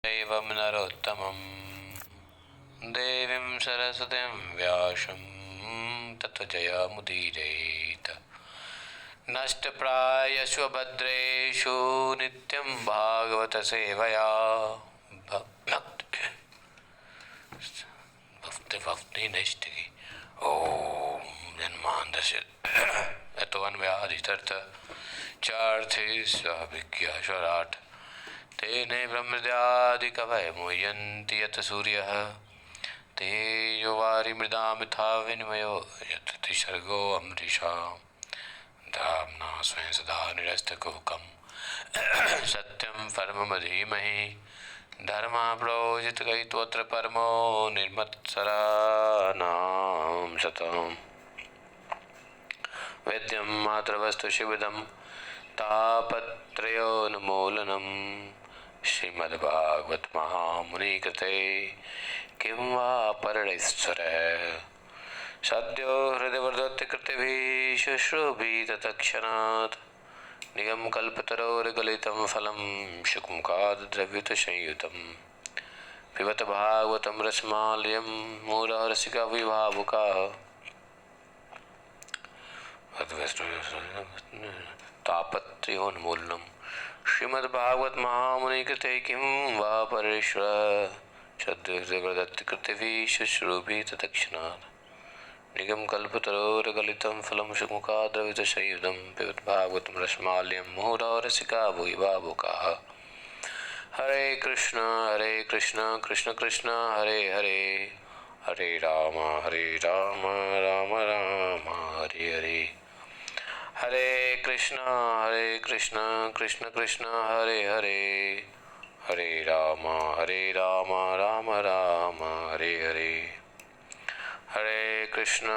एवं नरोत्तमं देवीं सरस्वतीं व्यासं ततो जयमुदीरयेत्। नष्टप्रायेषु भद्रेषु नित्यं भागवत सेवया भक्ति नैष्ठिकी। ओम जन्मांधस्य अतोऽन्वयादितर्थ चार्थे स्वाभिज्ञाश्वराट् तेने ब्रह्मद्यादिकवये मुह्यन्ति यत् सूर्यः तेजो वारिमृदां यथा विनिमयो यत्र त्रिसर्गो अमृषा धाम्ना स्वेन सदा निरस्तकुहकं सत्यं परमं धीमहि धर्माप्रोजितकैतोऽत्र परमो निर्मत्सराणां सतम् वेद्यं मातृवस्तु शिवदं तापत्रयोन्मूलनं श्रीमद्भागवत महामुनिकृते किं वा परैश्वरः सद्यो हृदयवर्धत्यकृतिभिः शुश्रूभिः तत्क्षणात् निगम कल्पतरोर्गलितं फलं शुकमुखाद्द्रव्यतसंयुतं पिबत भागवतं रसमालयं मुहुरः रसिका विभावुकाः तापत्रयोन्मूलनं श्रीमद्भागवत महामुनिकृते किं वा परैश्वरः सद्योहृदयवर्धत्यकृतिभिः शुश्रूभिः तत्क्षणात् निगम कल्पतरोर्गलितं फलं शुकमुखाद्द्रवितसंयुतं पिबत भागवतं रसमालयं मुहुरः रसिका भुविभावुकाः। हरे कृष्ण कृष्ण कृष्ण हरे हरे, हरे राम राम राम हरे हरे। हरे कृष्ण कृष्ण कृष्ण हरे हरे, हरे राम राम राम हरे हरे। हरे कृष्ण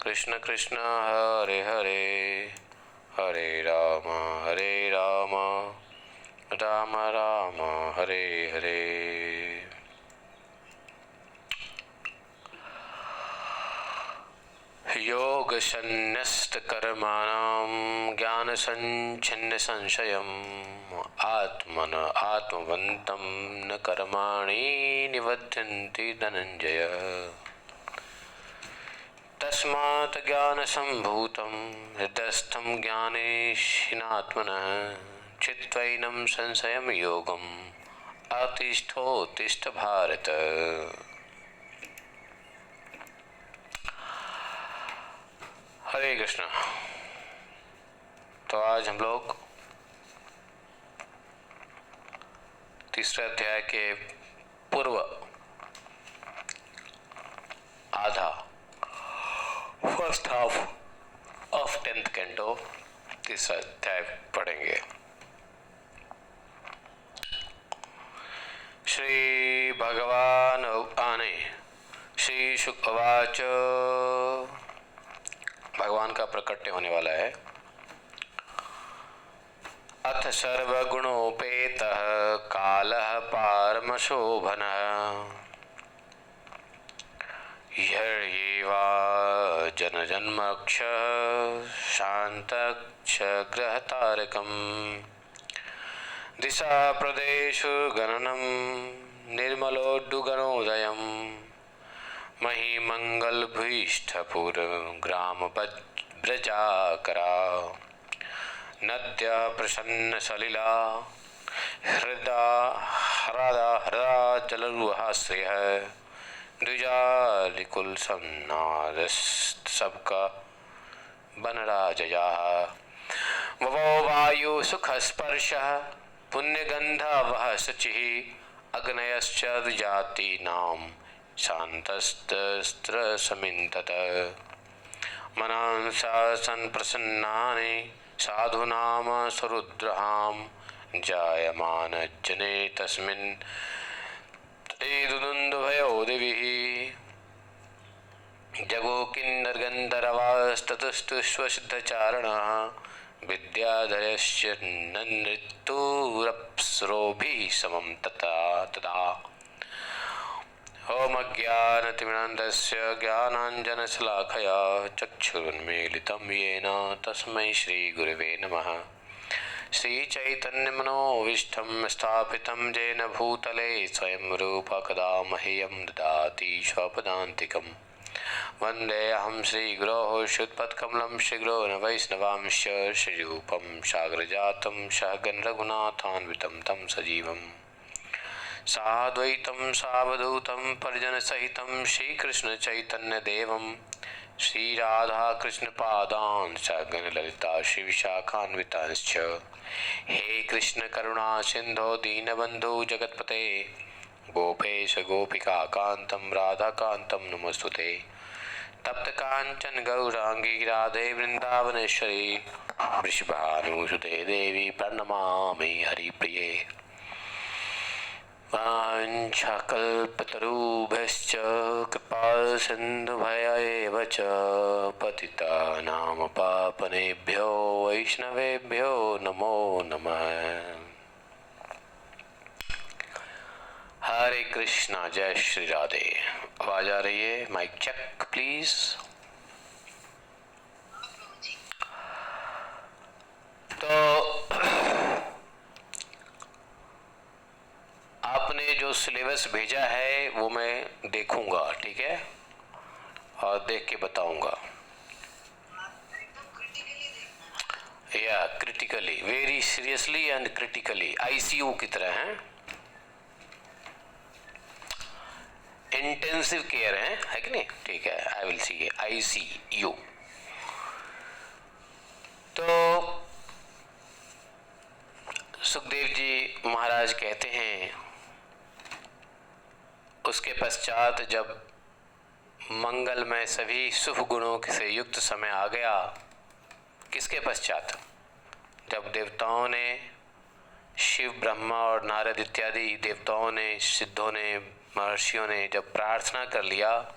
कृष्ण कृष्ण हरे हरे, हरे राम राम राम हरे हरे। योग संन्यस्त कर्माणां ज्ञान संच्छिन्न संशयम् आत्मन आत्मवन्तं न कर्माणि निबध्यन्ति धनंजय। तस्मात् ज्ञानसम्भूतं हृदयस्थं ज्ञानेशिनात्मनः चित्वैनं संशयं योगम् अतिष्ठोत्तिष्ठ भारत। हरे कृष्ण। तो आज हम लोग तीसरे अध्याय के पूर्व आधा first half of 10th canto तीसरा अध्याय पढ़ेंगे। श्री भगवान आने श्री शुकवाच। भगवान का प्रकट्य होने वाला है। अथ सर्वगुणोपेतः कालः पारमशोभनः ह्येवा जनजन्मक्ष शान्तक्ष ग्रहतारकम् दिशा प्रदेशु गणनं निर्मलोड्डुगणोदयम् महिमंगलभूष्ठपुर ग्राम ब्रजाकरा नद्या प्रसन्न सलिला हृदा हृदा जलरुहाश्रय द्विजालिकुल सन्नाद सबका बनराजया ववो वायु सुख स्पर्श पुण्यगंधा वह शुचि अग्नयश्च जाति नाम शान्तस्त्र समिन्तत मनांसा संप्रसन्नानि साधुनाम सरुद्रहां जायमान जने तस्मिन् तेदुदुन्दुभयो दिविः जगो किन्नरगन्धर्वास्ततस्तुष्वसिद्धचारणः विद्याधरश्च नृत्तुरप्सरोभिः समं तदा होमज्ञानतिमिरान्धस्य ज्ञानाञ्जनशलाखया चक्षुरुन्मीलितं येन तस्मै श्रीगुरवे नमः। श्रीचैतन्यमनोभीष्टं स्थापितं येन भूतले स्वयं रूप कदा मह्यं ददाति स्वपदान्तिकम् वन्देऽहं श्रीगुरोः श्रुतपथकमलं श्रीगुरो न वैष्णवांश्च श्रीरूपं साग्रजातं सहगण रघुनाथान्वितं तं सजीवम् साद्वैतं सावधूतं परिजनसहितं श्रीकृष्णचैतन्यदेवं श्रीराधाकृष्णपादान् सहगण ललिता श्रीविशाखान्वितांश्च हे कृष्ण करुणा सिन्धो दीनबन्धो जगत्पते गोपेश गोपिकान्तं राधाकान्तं नमोस्तुते तप्त कांचन गौरांगी राधे वृंदावनेश्वरी वृषभानुसुते देवी प्रणमामि हरिप्रिये वाञ्छाकल्पतरुभ्यश्च कृपासिन्धुभ्यैव च पतितानां पावनेभ्यो वैष्णवेभ्यो नमो नमः। हरे कृष्णा, जय श्री राधे। आवाज आ रही है? Mic check please. तो आपने जो सिलेबस भेजा है वो मैं देखूंगा, ठीक है, और देख के बताऊंगा। या critically, very seriously and critically, ICU की तरह है, इंटेंसिव केयर है कि नहीं? ठीक है, आई विल सी आईसीयू। तो सुखदेव जी महाराज कहते हैं, उसके पश्चात जब मंगल में सभी शुभ गुणों से युक्त समय आ गया, किसके पश्चात? जब देवताओं ने, शिव ब्रह्मा और नारद इत्यादि देवताओं ने, सिद्धों ने, महर्षियों ने जब प्रार्थना कर लिया,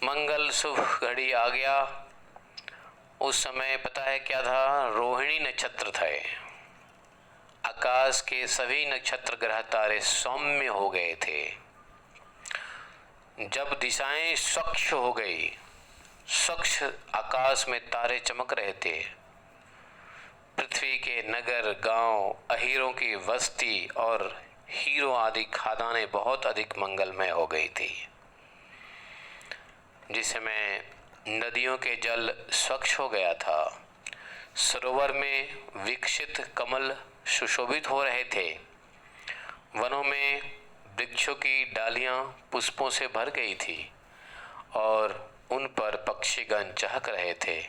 मंगल शुभ घड़ी आ गया। उस समय पता है क्या था? रोहिणी नक्षत्र थे। आकाश के सभी नक्षत्र ग्रह तारे सौम्य हो गए थे। जब दिशाएं स्वच्छ हो गई, स्वच्छ आकाश में तारे चमक रहे थे, पृथ्वी के नगर, गांव, अहीरों की बस्ती और हीरों आदि खादानें बहुत अधिक मंगलमय हो गई थी। जिस समय नदियों के जल स्वच्छ हो गया था, सरोवर में विकसित कमल सुशोभित हो रहे थे, वनों में वृक्षों की डालियां पुष्पों से भर गई थी और उन पर पक्षीगण चहक रहे थे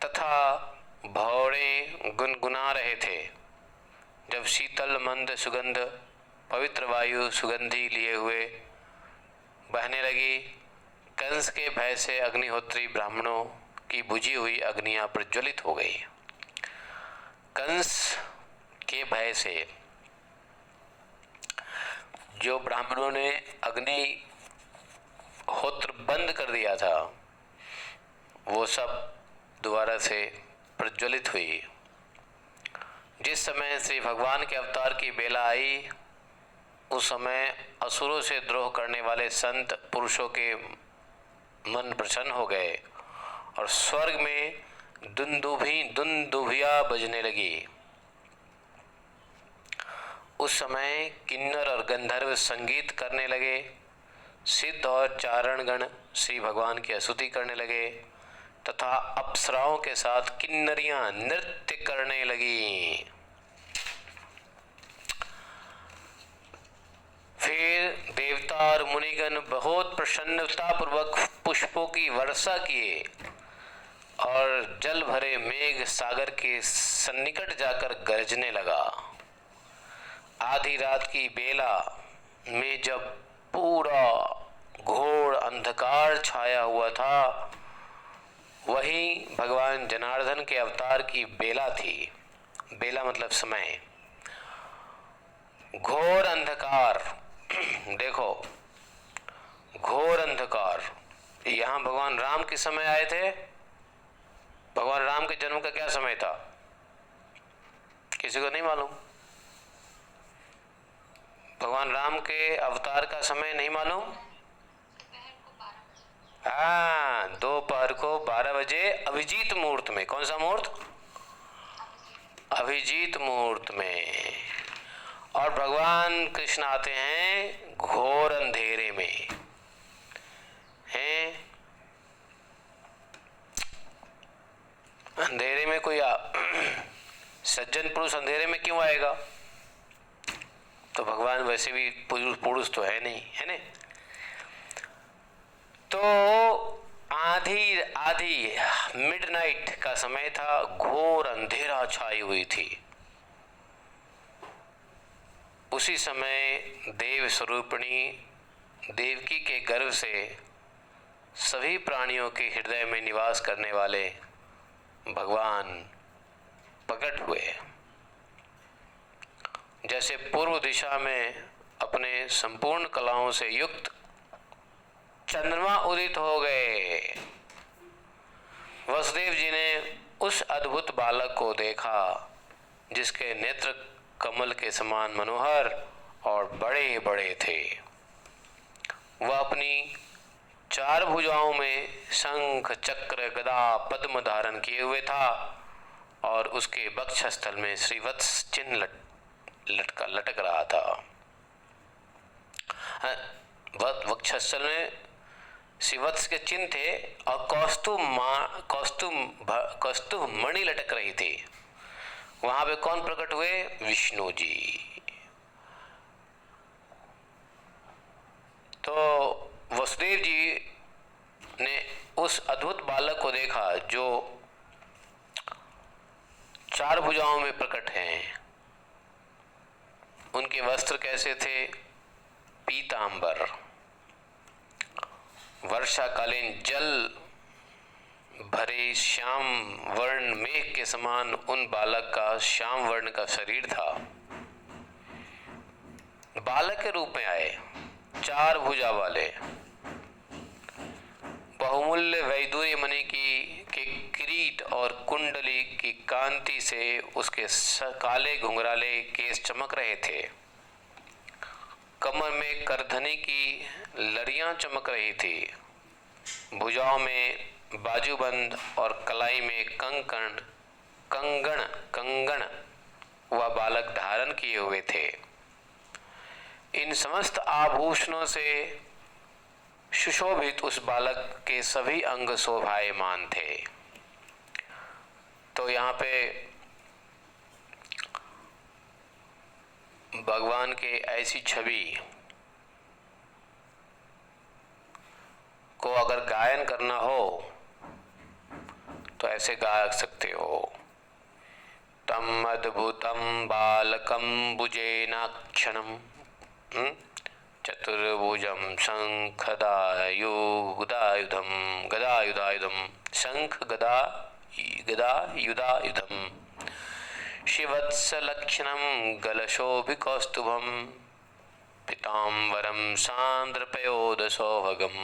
तथा भौरे गुनगुना रहे थे। जब शीतल मंद सुगंध, पवित्र वायु सुगंधी लिए हुए बहने लगी, कंस के भय से अग्निहोत्री ब्राह्मणों की बुझी हुई अग्नियां प्रज्वलित हो गई। कंस के भय से जो ब्राह्मणों ने अग्निहोत्र बंद कर दिया था, वो सब दोबारा से प्रज्वलित हुई। जिस समय श्री भगवान के अवतार की बेला आई, उस समय असुरों से द्रोह करने वाले संत पुरुषों के मन प्रसन्न हो गए और स्वर्ग में दुंदुभिया बजने लगी। उस समय किन्नर और गंधर्व संगीत करने लगे, सिद्ध और चारणगण श्री भगवान की स्तुति करने लगे तथा अप्सराओं के साथ किन्नरियां नृत्य करने लगी। फिर देवता और मुनिगण बहुत प्रसन्नता पूर्वक पुष्पों की वर्षा किए और जल भरे मेघ सागर के सन्निकट जाकर गरजने लगा। आधी रात की बेला में जब पूरा घोर अंधकार छाया हुआ था, वही भगवान जनार्दन के अवतार की बेला थी। बेला मतलब समय। घोर अंधकार, देखो घोर अंधकार। यहाँ भगवान राम के समय आए थे। भगवान राम के जन्म का क्या समय था? किसी को नहीं मालूम? भगवान राम के अवतार का समय नहीं मालूम? हाँ, दोपहर को 12 बजे अभिजीत मुहूर्त में। कौन सा मुहूर्त? अभिजीत मुहूर्त में, और भगवान कृष्ण आते हैं घोर अंधेरे में। हैं अंधेरे में कोई सज्जन पुरुष अंधेरे में क्यों आएगा? तो भगवान वैसे भी पुरुष तो है नहीं, है ना? तो आधी मिडनाइट का समय था, घोर अंधेरा छाई हुई थी। उसी समय देव स्वरूपिणी देवकी के गर्भ से सभी प्राणियों के हृदय में निवास करने वाले भगवान प्रकट हुए। जैसे पूर्व दिशा में अपने संपूर्ण कलाओं से युक्त चंद्रमा उदित हो गए। वसुदेव जी ने उस अद्भुत बालक को देखा जिसके नेत्र कमल के समान मनोहर और बड़े बड़े थे। वह अपनी 4 भुजाओं में शंख चक्र गदा पद्म धारण किए हुए था और उसके वक्षस्थल में श्रीवत्स चिन्ह लटक रहा था। वक्षस्थल में श्रीवत्स के चिन्ह थे और कौस्तुभ मणि लटक रही थी। वहां पे कौन प्रकट हुए? विष्णु जी। तो वसुदेव जी ने उस अद्भुत बालक को देखा जो 4 भुजाओं में प्रकट हैं। उनके वस्त्र कैसे थे? पीतांबर। वर्षाकालीन जल भरे श्याम वर्ण मेघ के समान उन बालक का श्याम वर्ण का शरीर था। बालक के रूप में आए, 4 भुजा वाले, बहुमूल्य वैदूर्य मणि के किरीट और कुंडली की कांति से उसके काले घुंघराले केस चमक रहे थे। कमर में करधनी की लड़ियां चमक रही थी। भुजाओं में बाजूबंद और कलाई में कंगन वह बालक धारण किए हुए थे। इन समस्त आभूषणों से सुशोभित उस बालक के सभी अंग शोभायमान थे। तो यहाँ पे भगवान के ऐसी छवि को अगर गायन करना हो तो ऐसे गा सकते हो। तम अद्भुतम बालकम भुजेनाक्षणम चतुर्भुजम गदायुधायुधम शंख गदायुधायुधम शिवत्सलक्षणम गलशोभिकौस्तुभम पीताम्बरम सांद्रपयोदसौभगम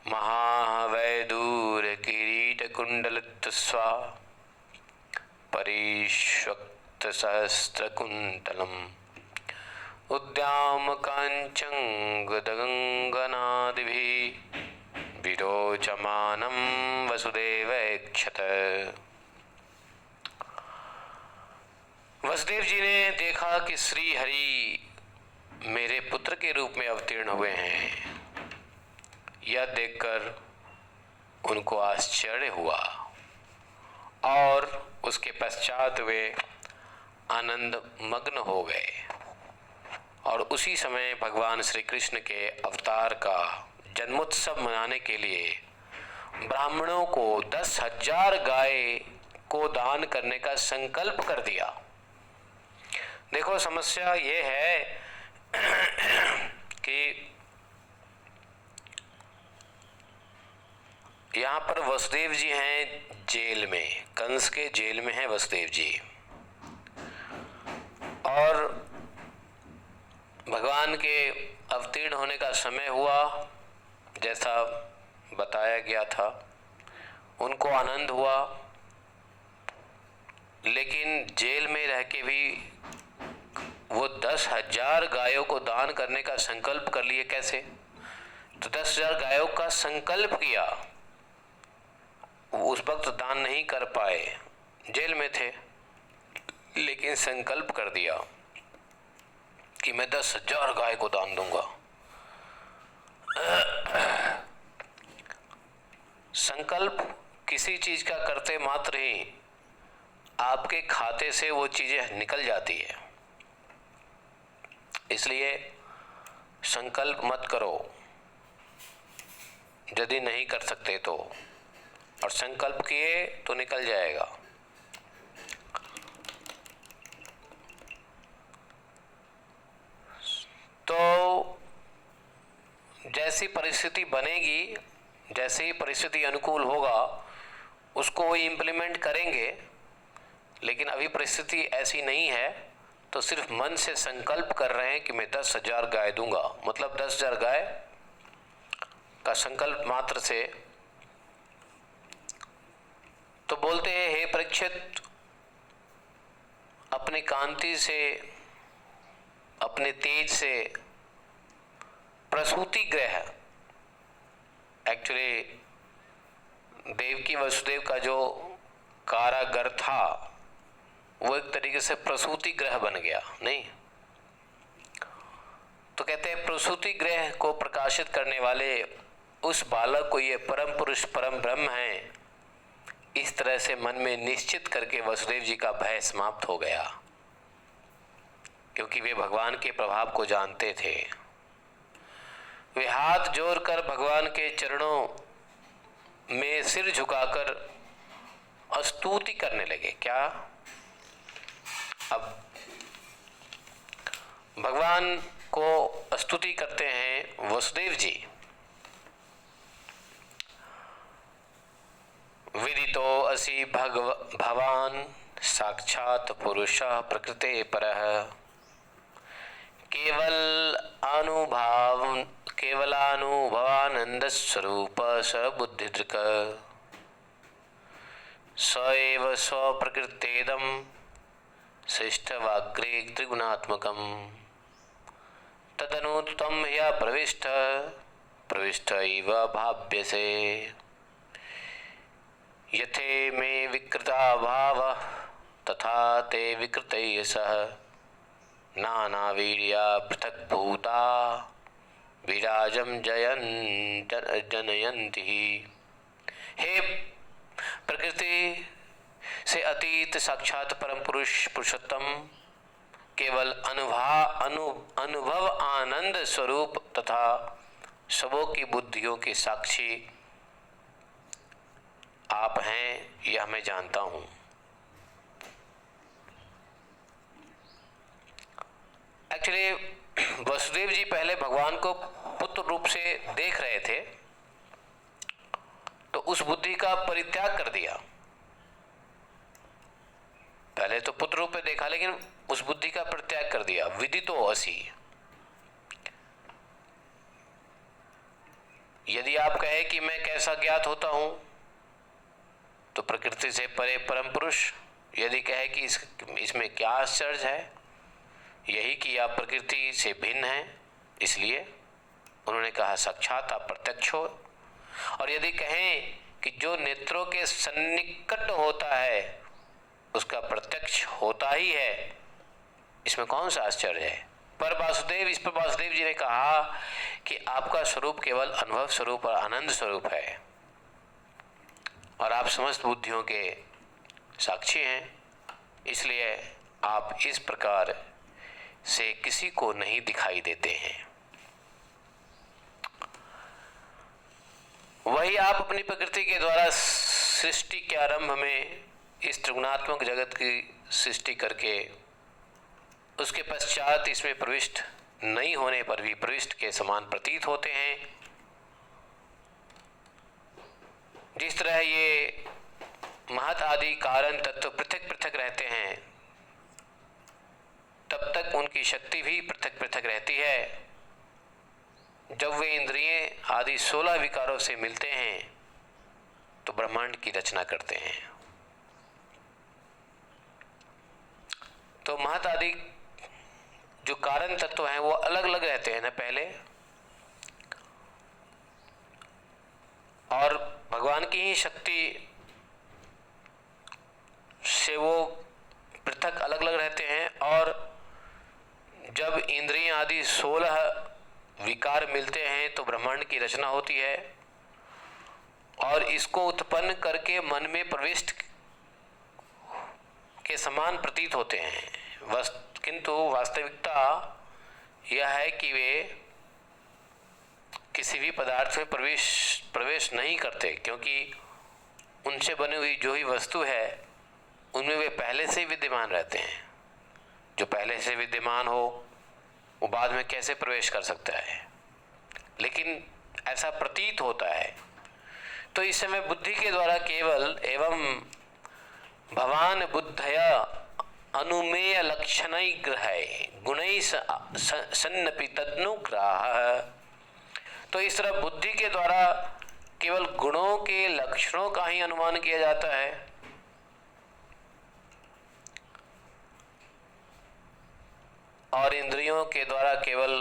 महावैदूर्य किरीटकुण्डलत्स्वा परिष्वक्त सहस्रकुन्तलम् उद्याम काञ्चङ्गदगङ्गनादिभिः विरोचमानं वसुदेवैक्षत। वसुदेव जी ने देखा कि श्री हरि मेरे पुत्र के रूप में अवतीर्ण हुए हैं। यह देखकर उनको आश्चर्य हुआ और उसके पश्चात वे आनंद मग्न हो गए। और उसी समय भगवान श्री कृष्ण के अवतार का जन्मोत्सव मनाने के लिए ब्राह्मणों को 10,000 गाय को दान करने का संकल्प कर दिया। देखो समस्या ये है कि यहाँ पर वसुदेव जी हैं जेल में, कंस के जेल में हैं वसुदेव जी, और भगवान के अवतीर्ण होने का समय हुआ जैसा बताया गया था। उनको आनंद हुआ, लेकिन जेल में रह के भी वो 10,000 गायों को दान करने का संकल्प कर लिए। कैसे? तो 10,000 गायों का संकल्प किया, उस वक्त दान नहीं कर पाए। जेल में थे, लेकिन संकल्प कर दिया कि मैं 10,000 गाय को दान दूंगा। संकल्प किसी चीज का करते मात्र ही आपके खाते से वो चीजें निकल जाती है। इसलिए संकल्प मत करो यदि नहीं कर सकते तो, और संकल्प किए तो निकल जाएगा। तो जैसी परिस्थिति बनेगी, जैसे ही परिस्थिति अनुकूल होगा उसको वो इम्प्लीमेंट करेंगे। लेकिन अभी परिस्थिति ऐसी नहीं है, तो सिर्फ मन से संकल्प कर रहे हैं कि मैं 10,000 गाय दूंगा। मतलब 10,000 गाय का संकल्प मात्र से। तो बोलते हैं, हे परीक्षित, अपनी कांति से, अपने तेज से प्रसूति गृह, एक्चुअली देवकी वसुदेव का जो कारागर था वो एक तरीके से प्रसूति गृह बन गया, नहीं? तो कहते हैं प्रसूति गृह को प्रकाशित करने वाले उस बालक को ये परम पुरुष परम ब्रह्म है, इस तरह से मन में निश्चित करके वसुदेव जी का भय समाप्त हो गया, क्योंकि वे भगवान के प्रभाव को जानते थे। वे हाथ जोड़कर भगवान के चरणों में सिर झुकाकर स्तुति करने लगे। क्या? अब भगवान को स्तुति करते हैं वसुदेव जी। विदितो असि भवान साक्षात पुरुषः प्रकृते परः केवलानुभवानंद स्वरूप स बुद्धिदृक् स एव स्वप्रकृतेदं शिष्टवाग्रे त्रिगुणात्मकं तदनु त्वं ह्य प्रविष्ट इव भाव्यसे यथे मे विकृता भावः तथा ते विकृतैः सह नानावीर्या पृथक् भूता विराजं जनयन्ति। हे प्रकृति से अतीत साक्षात परम पुरुष पुरुषोत्तम, केवल अनुभव आनंद स्वरूप तथा सबों की बुद्धियों के साक्षी आप हैं, यह मैं जानता हूँ। एक्चुअली वसुदेव जी पहले भगवान को पुत्र रूप से देख रहे थे, तो उस बुद्धि का परित्याग कर दिया। पहले तो पुत्र रूप में देखा, लेकिन उस बुद्धि का परित्याग कर दिया। विदितो असि, यदि आप कहे कि मैं कैसा ज्ञात होता हूं, तो प्रकृति से परे परम पुरुष। यदि कहे कि इसमें क्या आश्चर्य है, यही कि आप प्रकृति से भिन्न हैं, इसलिए उन्होंने कहा साक्षात आप प्रत्यक्ष हो। और यदि कहें कि जो नेत्रों के सन्निकट होता है उसका प्रत्यक्ष होता ही है, इसमें कौन सा आश्चर्य है। पर वासुदेव जी ने कहा कि आपका स्वरूप केवल अनुभव स्वरूप और आनंद स्वरूप है, और आप समस्त बुद्धियों के साक्षी हैं, इसलिए आप इस प्रकार से किसी को नहीं दिखाई देते हैं। वही आप अपनी प्रकृति के द्वारा सृष्टि के आरंभ में इस त्रिगुणात्मक जगत की सृष्टि करके उसके पश्चात इसमें प्रविष्ट नहीं होने पर भी प्रविष्ट के समान प्रतीत होते हैं। जिस तरह ये महत आदि कारण तत्व पृथक पृथक रहते हैं, तब तक उनकी शक्ति भी पृथक पृथक रहती है। जब वे इंद्रियें आदि 16 विकारों से मिलते हैं तो ब्रह्मांड की रचना करते हैं। तो महत आदि जो कारण तत्व हैं वो अलग अलग रहते हैं ना पहले, और भगवान की ही शक्ति से वो पृथक अलग अलग रहते हैं, और जब इंद्रियां आदि 16 विकार मिलते हैं तो ब्रह्मांड की रचना होती है, और इसको उत्पन्न करके मन में प्रविष्ट के समान प्रतीत होते हैं। किंतु वास्तविकता यह है कि वे किसी भी पदार्थ में प्रवेश नहीं करते, क्योंकि उनसे बनी हुई जो ही वस्तु है उनमें वे पहले से ही विद्यमान रहते हैं। जो पहले से विद्यमान हो वो बाद में कैसे प्रवेश कर सकता है, लेकिन ऐसा प्रतीत होता है। तो इस समय बुद्धि के द्वारा केवल एवं भवान बुद्धया अनुमेय लक्षणै ग्रहै गुणै सन्नपि तदनुग्रह। तो इस तरह बुद्धि के द्वारा केवल गुणों के लक्षणों का ही अनुमान किया जाता है, और इंद्रियों के द्वारा केवल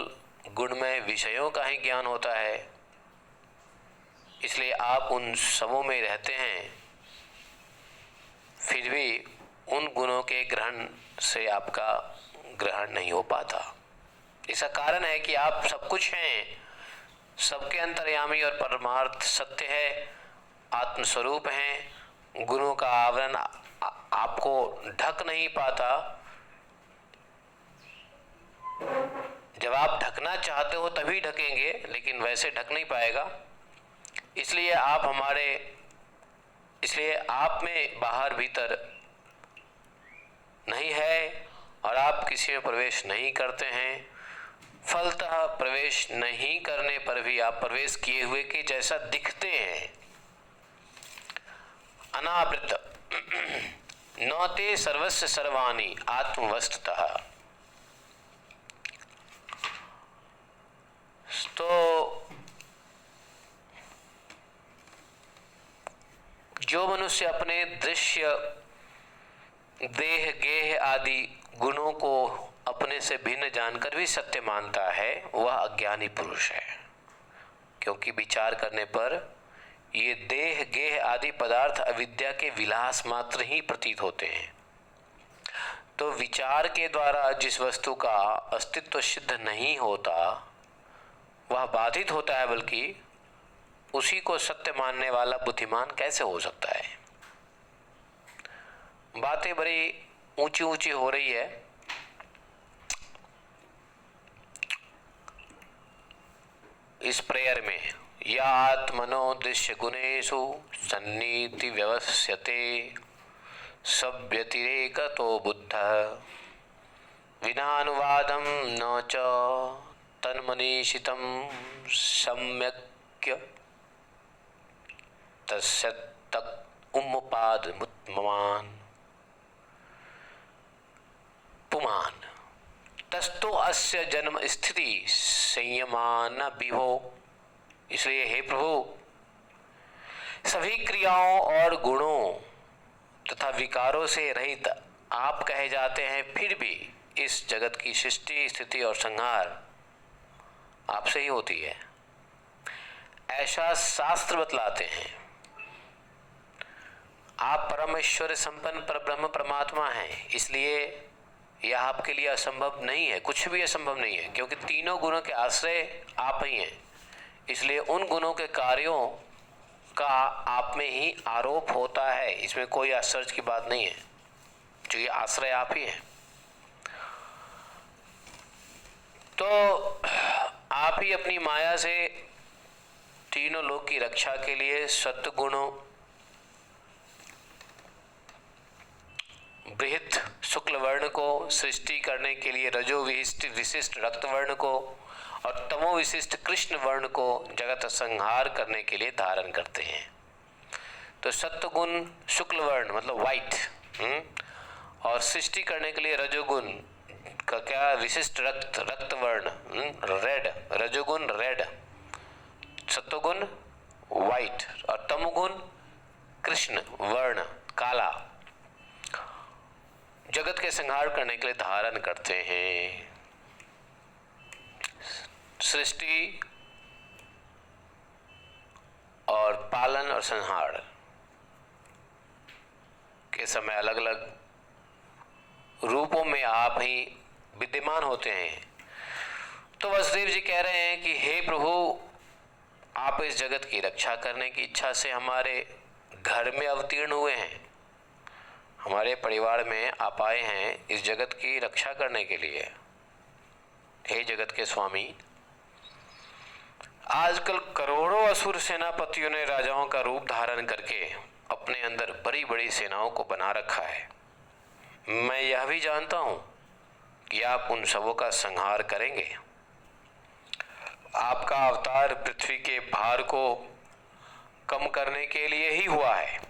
गुणमय विषयों का ही ज्ञान होता है। इसलिए आप उन सबों में रहते हैं, फिर भी उन गुणों के ग्रहण से आपका ग्रहण नहीं हो पाता। इसका कारण है कि आप सब कुछ हैं, सबके अंतर्यामी और परमार्थ सत्य है, आत्मस्वरूप हैं। गुणों का आवरण आपको ढक नहीं पाता। जब आप ढकना चाहते हो तभी ढकेंगे, लेकिन वैसे ढक नहीं पाएगा। इसलिए आप में बाहर भीतर नहीं है, और आप किसी में प्रवेश नहीं करते हैं। फलतः प्रवेश नहीं करने पर भी आप प्रवेश किए हुए के जैसा दिखते हैं। अनावृत नौते सर्वस्य सर्वाणि आत्मवस्तुतः। तो जो मनुष्य अपने दृश्य देह गेह आदि गुणों को अपने से भिन्न जानकर भी सत्य मानता है, वह अज्ञानी पुरुष है। क्योंकि विचार करने पर ये देह गेह आदि पदार्थ अविद्या के विलास मात्र ही प्रतीत होते हैं। तो विचार के द्वारा जिस वस्तु का अस्तित्व सिद्ध नहीं होता वह बाधित होता है, बल्कि उसी को सत्य मानने वाला बुद्धिमान कैसे हो सकता है। बातें बड़ी ऊंची ऊंची हो रही है। इस प्रेयर में या आत्मनो दृश्य गुणेषु सन्नीति व्यवस्यते सव्यतिरेकतो बुद्धः विनानुवादं न च तन्मनीषितं सम्यक् तस्य तक उम्मुपादमुत्तमान् पुमान तस्तो अस्य जन्म स्थिति संयमान विभो। इसलिए हे प्रभु, सभी क्रियाओं और गुणों तथा विकारों से रहित आप कहे जाते हैं, फिर भी इस जगत की सृष्टि स्थिति और संहार आपसे ही होती है, ऐसा शास्त्र बतलाते हैं। आप परमेश्वर संपन्न परब्रह्म परमात्मा हैं, इसलिए यह आपके लिए असंभव नहीं है, कुछ भी असंभव नहीं है, क्योंकि तीनों गुणों के आश्रय आप ही हैं। इसलिए उन गुणों के कार्यों का आप में ही आरोप होता है, इसमें कोई आश्चर्य की बात नहीं है, जो ये आश्रय आप ही हैं। तो आप ही अपनी माया से तीनों लोक की रक्षा के लिए सत्व गुणों, बृहत शुक्ल वर्ण को सृष्टि करने के लिए रजो विशिष्ट रक्त वर्ण को और तमो विशिष्ट कृष्ण वर्ण को जगत संहार करने के लिए धारण करते हैं। तो सत्व गुण शुक्ल वर्ण मतलब व्हाइट, और सृष्टि करने के लिए रजोगुण का क्या विशिष्ट रक्त वर्ण रेड, रजोगुण रेड, सत्वगुण व्हाइट और तमोगुण कृष्ण वर्ण काला, जगत के संहार करने के लिए धारण करते हैं। सृष्टि और पालन और संहार के समय अलग अलग रूपों में आप ही विद्यमान होते हैं। तो वसुदेव जी कह रहे हैं कि हे प्रभु, आप इस जगत की रक्षा करने की इच्छा से हमारे घर में अवतीर्ण हुए हैं, हमारे परिवार में आप आए हैं इस जगत की रक्षा करने के लिए। हे जगत के स्वामी, आजकल करोड़ों असुर सेनापतियों ने राजाओं का रूप धारण करके अपने अंदर बड़ी बड़ी सेनाओं को बना रखा है। मैं यह भी जानता हूं कि आप उन सबों का संहार करेंगे। आपका अवतार पृथ्वी के भार को कम करने के लिए ही हुआ है।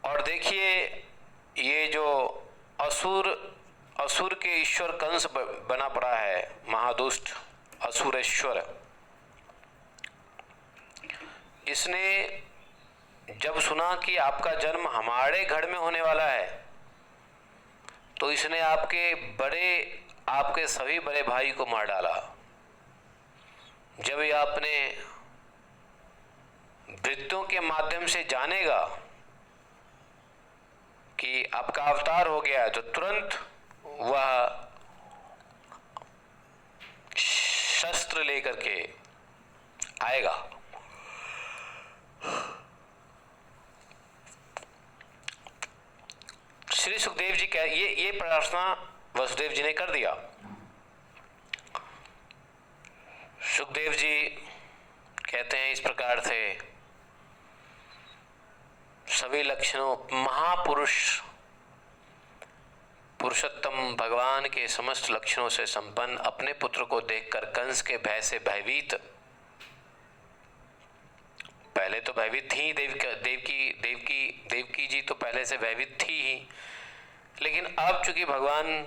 और देखिए, ये जो असुर के ईश्वर कंस बना पड़ा है, महादुष्ट असुरेश्वर, इसने जब सुना कि आपका जन्म हमारे घर में होने वाला है, तो इसने आपके सभी बड़े भाई को मार डाला। जब ये अपने वृत्तों के माध्यम से जानेगा कि आपका अवतार हो गया है, तो तुरंत वह शस्त्र लेकर के आएगा। श्री सुखदेव जी कह ये प्रार्थना वसुदेव जी ने कर दिया। सुखदेव जी कहते हैं इस प्रकार से, सभी लक्षणों महापुरुष पुरुषोत्तम भगवान के समस्त लक्षणों से संपन्न अपने पुत्र को देखकर कंस के भय से भयभीत, पहले तो भयभीत थी देवकी जी तो पहले से भयभीत थी ही, लेकिन अब चूंकि भगवान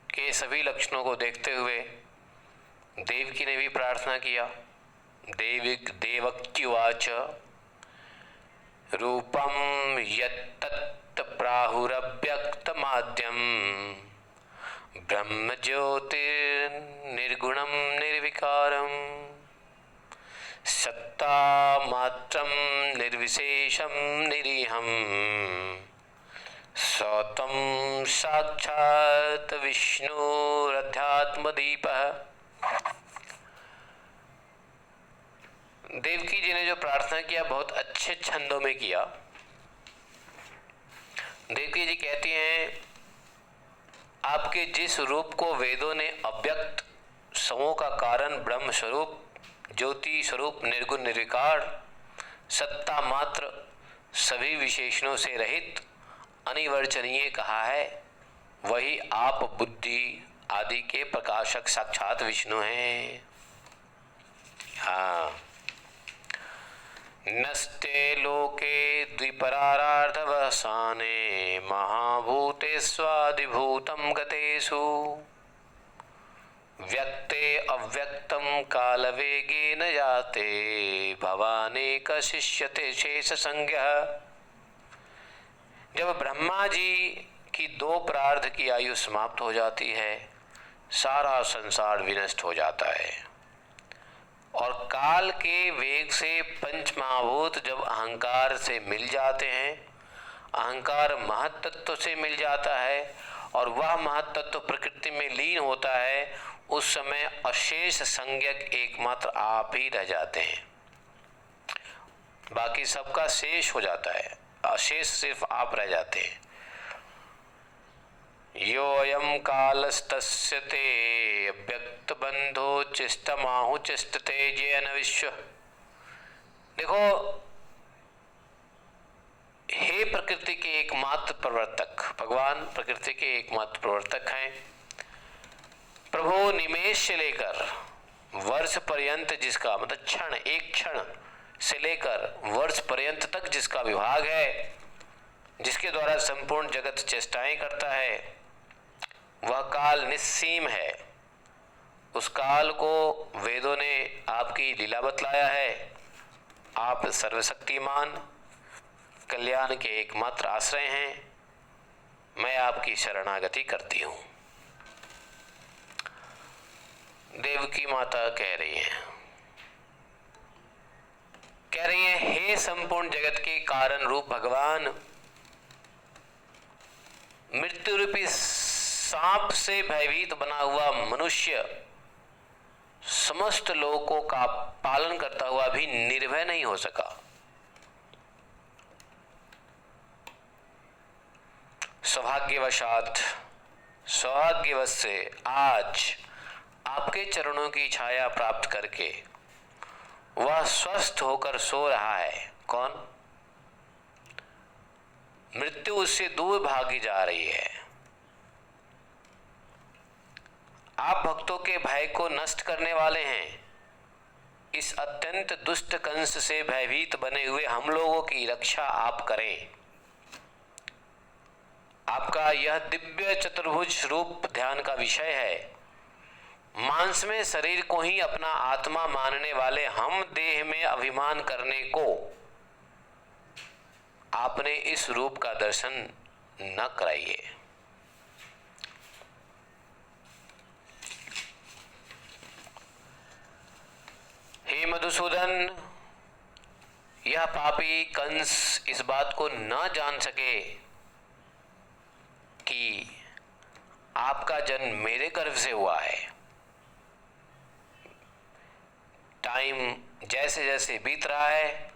के सभी लक्षणों को देखते हुए देवकी ने भी प्रार्थना किया। देवक्युवाच रूपम यत्तत् प्राहुरव्यक्तमाद्यम ब्रह्म ज्योतिर्निर्गुणं निर्विकारं सत्ता मात्रं निर्विशेषं निरीहं सौतम साक्षात् विष्णुरध्यात्मदीपः। देवकी जी ने जो प्रार्थना किया बहुत अच्छे छंदों में किया। देवकी जी कहती हैं, आपके जिस रूप को वेदों ने अव्यक्त समों का कारण ब्रह्म स्वरूप ज्योति स्वरूप निर्गुण निर्विकार सत्ता मात्र सभी विशेषणों से रहित अनिवर्चनीय कहा है, वही आप बुद्धि आदि के प्रकाशक साक्षात विष्णु हैं। हाँ, नस्ते लोके द्विपरारार्धवसाने महाभूतेष्वादिभूतं गतेषु व्यक्ते अव्यक्तं कालवेगेन याते भवानेक शिष्यते शेष संज्ञः। जब ब्रह्मा जी की 2 प्रार्ध की आयु समाप्त हो जाती है, सारा संसार विनष्ट हो जाता है और काल के वेग से पंच महाभूत जब अहंकार से मिल जाते हैं, अहंकार महत्तत्व से मिल जाता है और वह महत्तत्व प्रकृति में लीन होता है, उस समय अशेष संज्ञक एकमात्र आप ही रह जाते हैं। बाकी सबका शेष हो जाता है, अशेष सिर्फ आप रह जाते हैं। योऽयं कालस्तस्य ते अव्यक्त बंधो चिष्टमाहु चिष्टते जयन विश्व। देखो, हे प्रकृति के एकमात्र प्रवर्तक, भगवान प्रकृति के एकमात्र प्रवर्तक हैं। प्रभु निमेष से लेकर वर्ष पर्यंत जिसका मतलब क्षण, एक क्षण से लेकर वर्ष पर्यंत तक जिसका विभाग है, जिसके द्वारा संपूर्ण जगत चेष्टाएं करता है, वह काल निस्सीम है। उस काल को वेदों ने आपकी लीला बतलाया है। आप सर्वशक्तिमान कल्याण के एकमात्र आश्रय हैं। मैं आपकी शरणागति करती हूँ। देवकी माता कह रही हैं कह रही है, हे संपूर्ण जगत के कारण रूप भगवान, मृत्यु रूपी सांप से भयभीत बना हुआ मनुष्य समस्त लोकों का पालन करता हुआ भी निर्भय नहीं हो सका। सौभाग्यवश से आज आपके चरणों की छाया प्राप्त करके वह स्वस्थ होकर सो रहा है। कौन? मृत्यु उससे दूर भागी जा रही है। आप भक्तों के भय को नष्ट करने वाले हैं। इस अत्यंत दुष्ट कंस से भयभीत बने हुए हम लोगों की रक्षा आप करें। आपका यह दिव्य चतुर्भुज रूप ध्यान का विषय है। मांस में शरीर को ही अपना आत्मा मानने वाले हम देह में अभिमान करने को आपने इस रूप का दर्शन न कराइए। हे मधुसूदन, यह पापी कंस इस बात को न जान सके कि आपका जन्म मेरे गर्भ से हुआ है। टाइम जैसे जैसे बीत रहा है,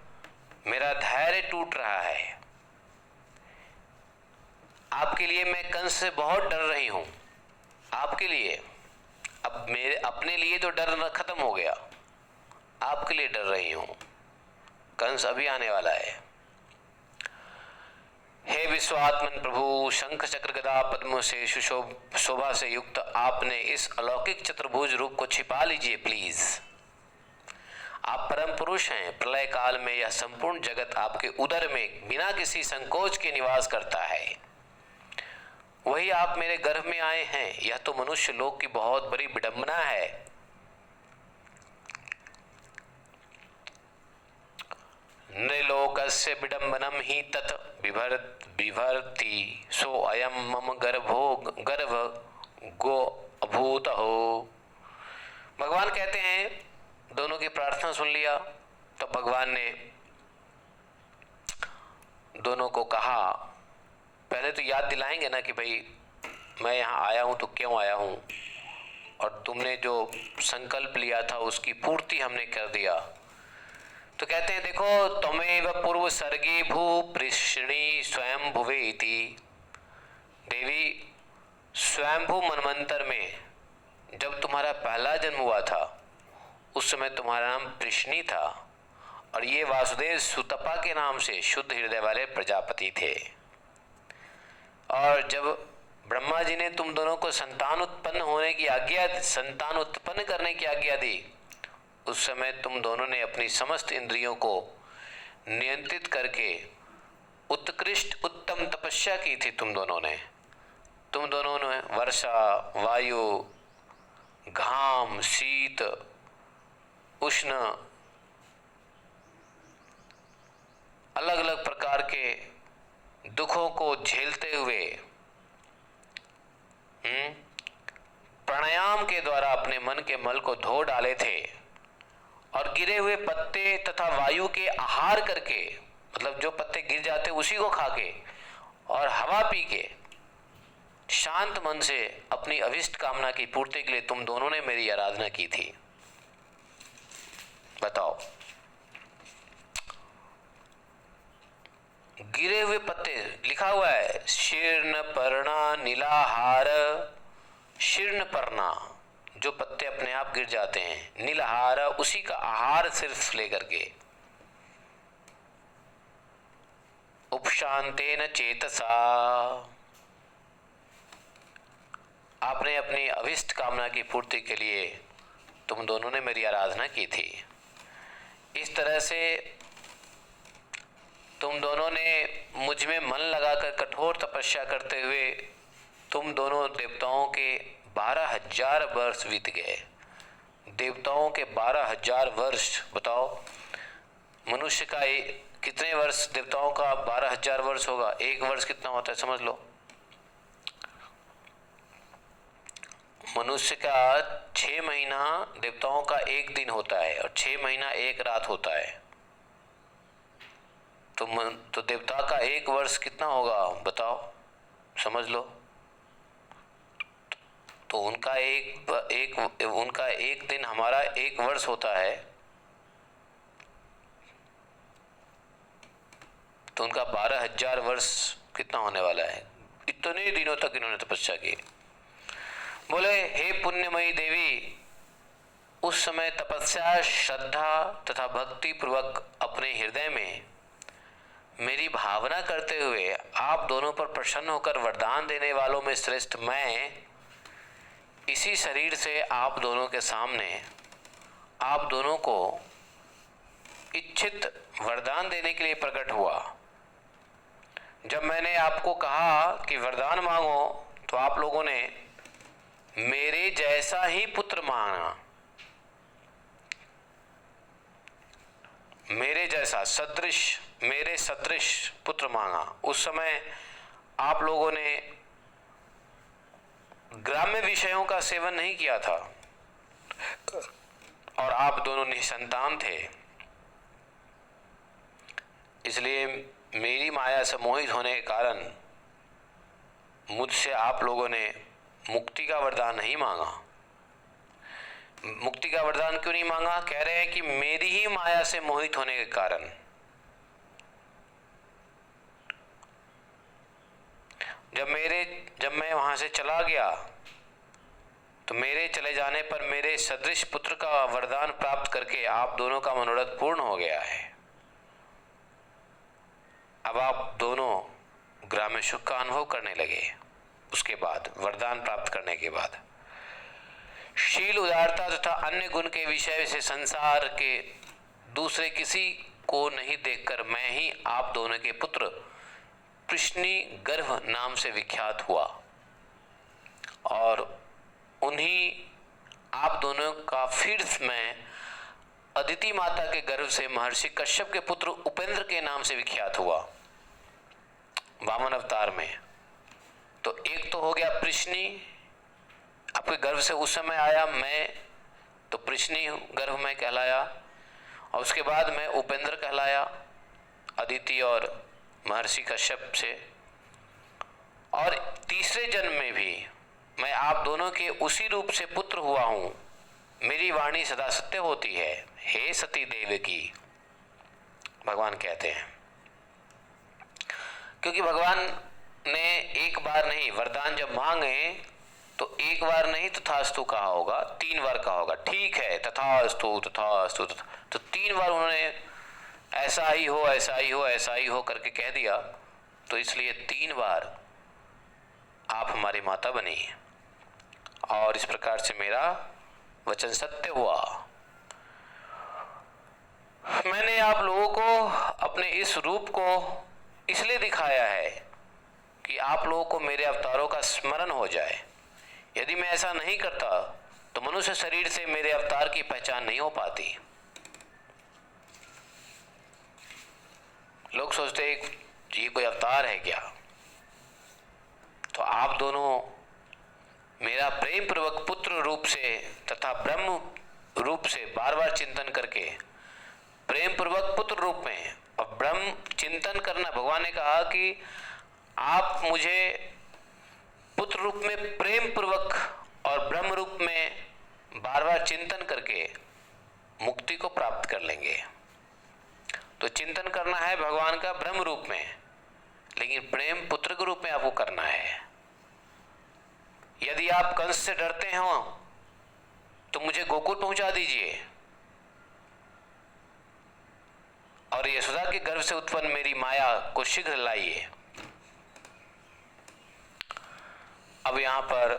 मेरा धैर्य टूट रहा है। आपके लिए मैं कंस से बहुत डर रही हूं। आपके लिए, अब मेरे अपने लिए तो डर खत्म हो गया, आपके लिए डर रही हूं। कंस अभी आने वाला है। हे विश्वात्मन प्रभु, शंख चक्र गदा पद्म से शोभा से युक्त आपने इस अलौकिक चतुर्भुज रूप को छिपा लीजिए प्लीज। आप परम पुरुष हैं। प्रलय काल में यह संपूर्ण जगत आपके उदर में बिना किसी संकोच के निवास करता है। वही आप मेरे गर्भ में आए हैं। यह तो मनुष्य लोक की बहुत बड़ी विडंबना है। नृलोकस्य विडंबनम ही तत् बिभर्ति सो अयम मम गर्भ गो अभूत हो। भगवान कहते हैं, दोनों की प्रार्थना सुन लिया तो भगवान ने दोनों को कहा, पहले तो याद दिलाएंगे ना कि भाई मैं यहाँ आया हूँ तो क्यों आया हूँ, और तुमने जो संकल्प लिया था उसकी पूर्ति हमने कर दिया। तो कहते हैं, देखो, त्वमेव पूर्व सर्गे भू पृष्णी स्वयं भुवे इति। देवी, स्वयंभू मनवंतर में जब तुम्हारा पहला जन्म हुआ था उस समय तुम्हारा नाम पृष्णी था, और ये वासुदेव सुतपा के नाम से शुद्ध हृदय वाले प्रजापति थे। और जब ब्रह्मा जी ने तुम दोनों को संतान उत्पन्न करने की आज्ञा दी, उस समय तुम दोनों ने अपनी समस्त इंद्रियों को नियंत्रित करके उत्कृष्ट उत्तम तपस्या की थी। तुम दोनों ने वर्षा, वायु, घाम, शीत, उष्ण, अलग अलग प्रकार के दुखों को झेलते हुए प्राणायाम के द्वारा अपने मन के मल को धो डाले थे, और गिरे हुए पत्ते तथा वायु के आहार करके, मतलब जो पत्ते गिर जाते उसी को खा के और हवा पी के शांत मन से अपनी अभिष्ट कामना की पूर्ति के लिए तुम दोनों ने मेरी आराधना की थी। बताओ, गिरे हुए पत्ते लिखा हुआ है, शीर्ण पर्णा नीलाहार। शीर्ण पर्णा, जो पत्ते अपने आप गिर जाते हैं, नीलहार, उसी का आहार सिर्फ लेकर के। उपशांतेन चेतसा, आपने अपनी अभिष्ट कामना की पूर्ति के लिए तुम दोनों ने मेरी आराधना की थी। इस तरह से तुम दोनों ने मुझ में मन लगाकर कठोर तपस्या करते हुए तुम दोनों देवताओं के 12,000 वर्ष बीत गए। देवताओं के 12,000 वर्ष, बताओ मनुष्य का कितने वर्ष, देवताओं का 12,000 वर्ष होगा। एक वर्ष कितना होता है समझ लो। मनुष्य का 6 महीना देवताओं का एक दिन होता है, और 6 महीना एक रात होता है। तो देवता का 1 वर्ष कितना होगा बताओ, समझ लो। तो उनका एक दिन हमारा 1 वर्ष होता है, तो उनका 12,000 वर्ष कितना होने वाला है। इतने दिनों तक इन्होंने तपस्या की। बोले हे पुण्यमयी देवी, उस समय तपस्या, श्रद्धा तथा भक्ति पूर्वक अपने हृदय में मेरी भावना करते हुए आप दोनों पर प्रसन्न होकर वरदान देने वालों में श्रेष्ठ मैं इसी शरीर से आप दोनों के सामने आप दोनों को इच्छित वरदान देने के लिए प्रकट हुआ। जब मैंने आपको कहा कि वरदान मांगो, तो आप लोगों ने मेरे जैसा ही पुत्र मांगा, मेरे जैसा सदृश, मेरे सदृश पुत्र मांगा। उस समय आप लोगों ने ग्राम्य विषयों का सेवन नहीं किया था और आप दोनों निसंतान थे, इसलिए मेरी माया से मोहित होने के कारण मुझसे आप लोगों ने मुक्ति का वरदान नहीं मांगा। मुक्ति का वरदान क्यों नहीं मांगा? कह रहे हैं कि मेरी ही माया से मोहित होने के कारण। जब मैं वहां से चला गया, तो मेरे चले जाने पर मेरे सदृश पुत्र का वरदान प्राप्त करके आप दोनों का मनोरथ पूर्ण हो गया है। अब आप दोनों ग्राम्य सुख का अनुभव करने लगे। उसके बाद वरदान प्राप्त करने के बाद शील, उदारता तथा अन्य गुण के विषय से संसार के दूसरे किसी को नहीं देखकर मैं ही आप दोनों के पुत्र कृष्णी गर्भ नाम से विख्यात हुआ और उन्हीं आप दोनों का फिर मैं अदिति माता के गर्भ से महर्षि कश्यप के पुत्र उपेंद्र के नाम से विख्यात हुआ वामन अवतार में। तो एक तो हो गया प्रश्नी, आपके गर्भ से उस समय आया मैं, तो प्रश्नी गर्भ में कहलाया, और उसके बाद मैं उपेंद्र कहलाया अदिति और महर्षि कश्यप से। और तीसरे जन्म में भी मैं आप दोनों के उसी रूप से पुत्र हुआ हूं। मेरी वाणी सदा सत्य होती है, हे सती देवकी, भगवान कहते हैं। क्योंकि भगवान ने एक बार नहीं, वरदान जब मांगे तो एक बार नहीं तथास्तु कहा होगा, 3 बार कहा होगा। ठीक है, तथास्तु तथास्तु, तो 3 बार उन्होंने ऐसा ही हो, ऐसा ही हो, ऐसा ही हो करके कह दिया। तो इसलिए 3 बार आप हमारी माता बनी और इस प्रकार से मेरा वचन सत्य हुआ। मैंने आप लोगों को अपने इस रूप को इसलिए दिखाया है कि आप लोगों को मेरे अवतारों का स्मरण हो जाए। यदि मैं ऐसा नहीं करता तो मनुष्य शरीर से मेरे अवतार की पहचान नहीं हो पाती। लोग सोचते ये कोई अवतार है क्या? तो आप दोनों मेरा प्रेम पूर्वक पुत्र रूप से तथा ब्रह्म रूप से बार बार चिंतन करके, प्रेम पूर्वक पुत्र रूप में और ब्रह्म चिंतन करना। भगवान ने कहा कि आप मुझे पुत्र रूप में प्रेम पूर्वक और ब्रह्म रूप में बार बार चिंतन करके मुक्ति को प्राप्त कर लेंगे। तो चिंतन करना है भगवान का ब्रह्म रूप में, लेकिन प्रेम पुत्र के रूप में आपको करना है। यदि आप कंस से डरते हो तो मुझे गोकुल पहुंचा दीजिए और यशोदा के गर्भ से उत्पन्न मेरी माया को शीघ्र लाइए। अब यहाँ पर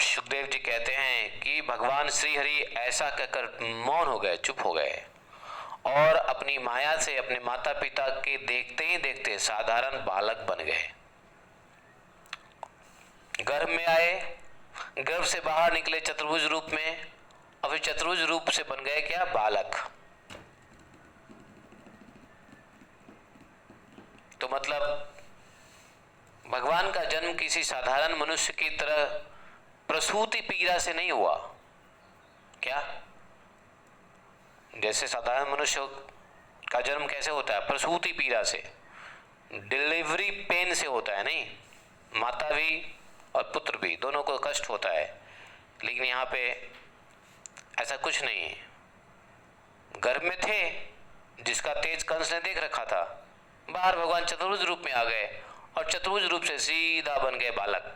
सुखदेव जी कहते हैं कि भगवान श्री हरि ऐसा कहकर मौन हो गए, चुप हो गए और अपनी माया से अपने माता पिता के देखते ही देखते साधारण बालक बन गए। गर्भ में आए, गर्भ से बाहर निकले चतुर्भुज रूप में, और फिर चतुर्भुज रूप से बन गए क्या? बालक। तो मतलब भगवान का जन्म किसी साधारण मनुष्य की तरह प्रसूति पीड़ा से नहीं हुआ। क्या? जैसे साधारण मनुष्य का जन्म कैसे होता है? प्रसूति पीड़ा से, डिलीवरी पेन से होता है। नहीं, माता भी और पुत्र भी दोनों को कष्ट होता है, लेकिन यहाँ पे ऐसा कुछ नहीं है। गर्भ में थे, जिसका तेज कंस ने देख रखा था, बाहर भगवान चतुर्भुज रूप में आ गए और चतुर्भुज रूप से सीधा बन गए बालक।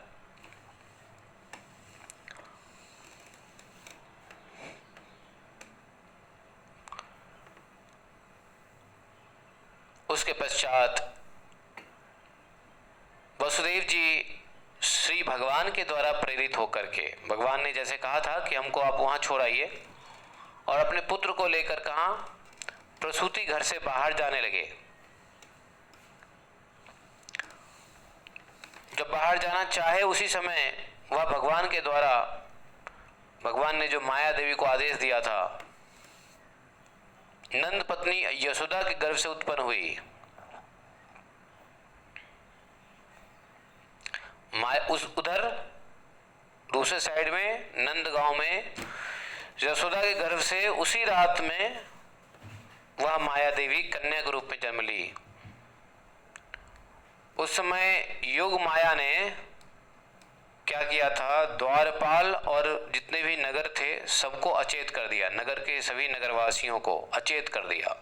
उसके पश्चात वसुदेव जी श्री भगवान के द्वारा प्रेरित होकर के, भगवान ने जैसे कहा था कि हमको आप वहां छोड़ आइए, और अपने पुत्र को लेकर कहाँ? प्रसूति घर से बाहर जाने लगे। जब बाहर जाना चाहे उसी समय वह भगवान के द्वारा, भगवान ने जो माया देवी को आदेश दिया था, नंद पत्नी यशोदा के गर्भ से उत्पन्न हुई। उस उधर दूसरे साइड में नंद गांव में यशोदा के गर्भ से उसी रात में वह माया देवी कन्या के रूप में जन्म ली। उस समय योग माया ने क्या किया था? द्वारपाल और जितने भी नगर थे सबको अचेत कर दिया, नगर के सभी नगरवासियों को अचेत कर दिया,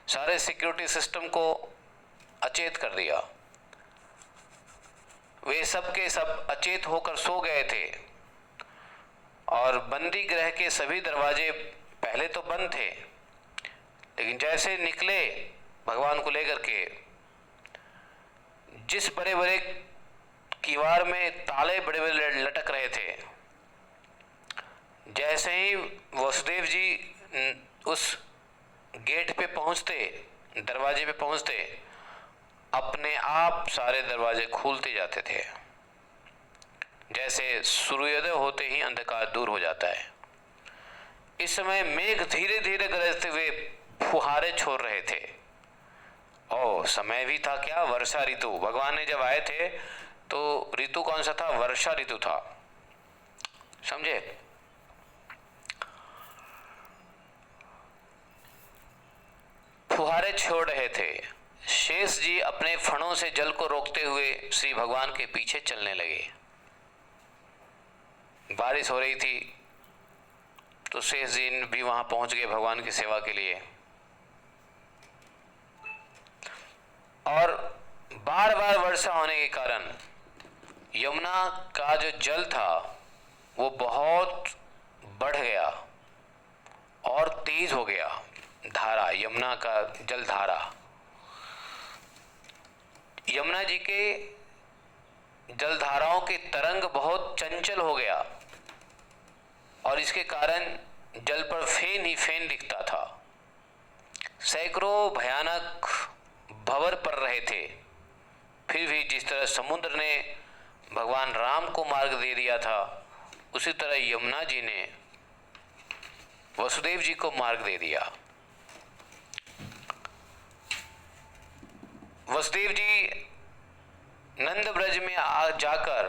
सारे सिक्योरिटी सिस्टम को अचेत कर दिया। वे सब के सब अचेत होकर सो गए थे, और बंदी गृह के सभी दरवाजे पहले तो बंद थे, लेकिन जैसे निकले भगवान को लेकर के, जिस बड़े बड़े किवाड़ में ताले बड़े बड़े लटक रहे थे, जैसे ही वसुदेव जी उस गेट पे पहुंचते, दरवाजे पे पहुंचते, अपने आप सारे दरवाजे खुलते जाते थे, जैसे सूर्योदय होते ही अंधकार दूर हो जाता है। इस समय मेघ धीरे धीरे गरजते हुए फुहारे छोड़ रहे थे। ओ, समय भी था क्या? वर्षा ऋतु। भगवान ने जब आए थे तो ऋतु कौन सा था? वर्षा ऋतु था। समझे? फुहारे छोड़ रहे थे। शेष जी अपने फणों से जल को रोकते हुए श्री भगवान के पीछे चलने लगे। बारिश हो रही थी तो शेष जी भी वहां पहुंच गए भगवान की सेवा के लिए, और बार बार वर्षा होने के कारण यमुना का जो जल था वो बहुत बढ़ गया और तेज हो गया। धारा, यमुना का जल धारा, यमुना जी के जलधाराओं के तरंग बहुत चंचल हो गया, और इसके कारण जल पर फेन ही फेन दिखता था। सैकड़ों भयानक भंवर पड़ रहे थे, फिर भी जिस तरह समुद्र ने भगवान राम को मार्ग दे दिया था, उसी तरह यमुना जी ने वसुदेव जी को मार्ग दे दिया। वसुदेव जी नंद ब्रज में जाकर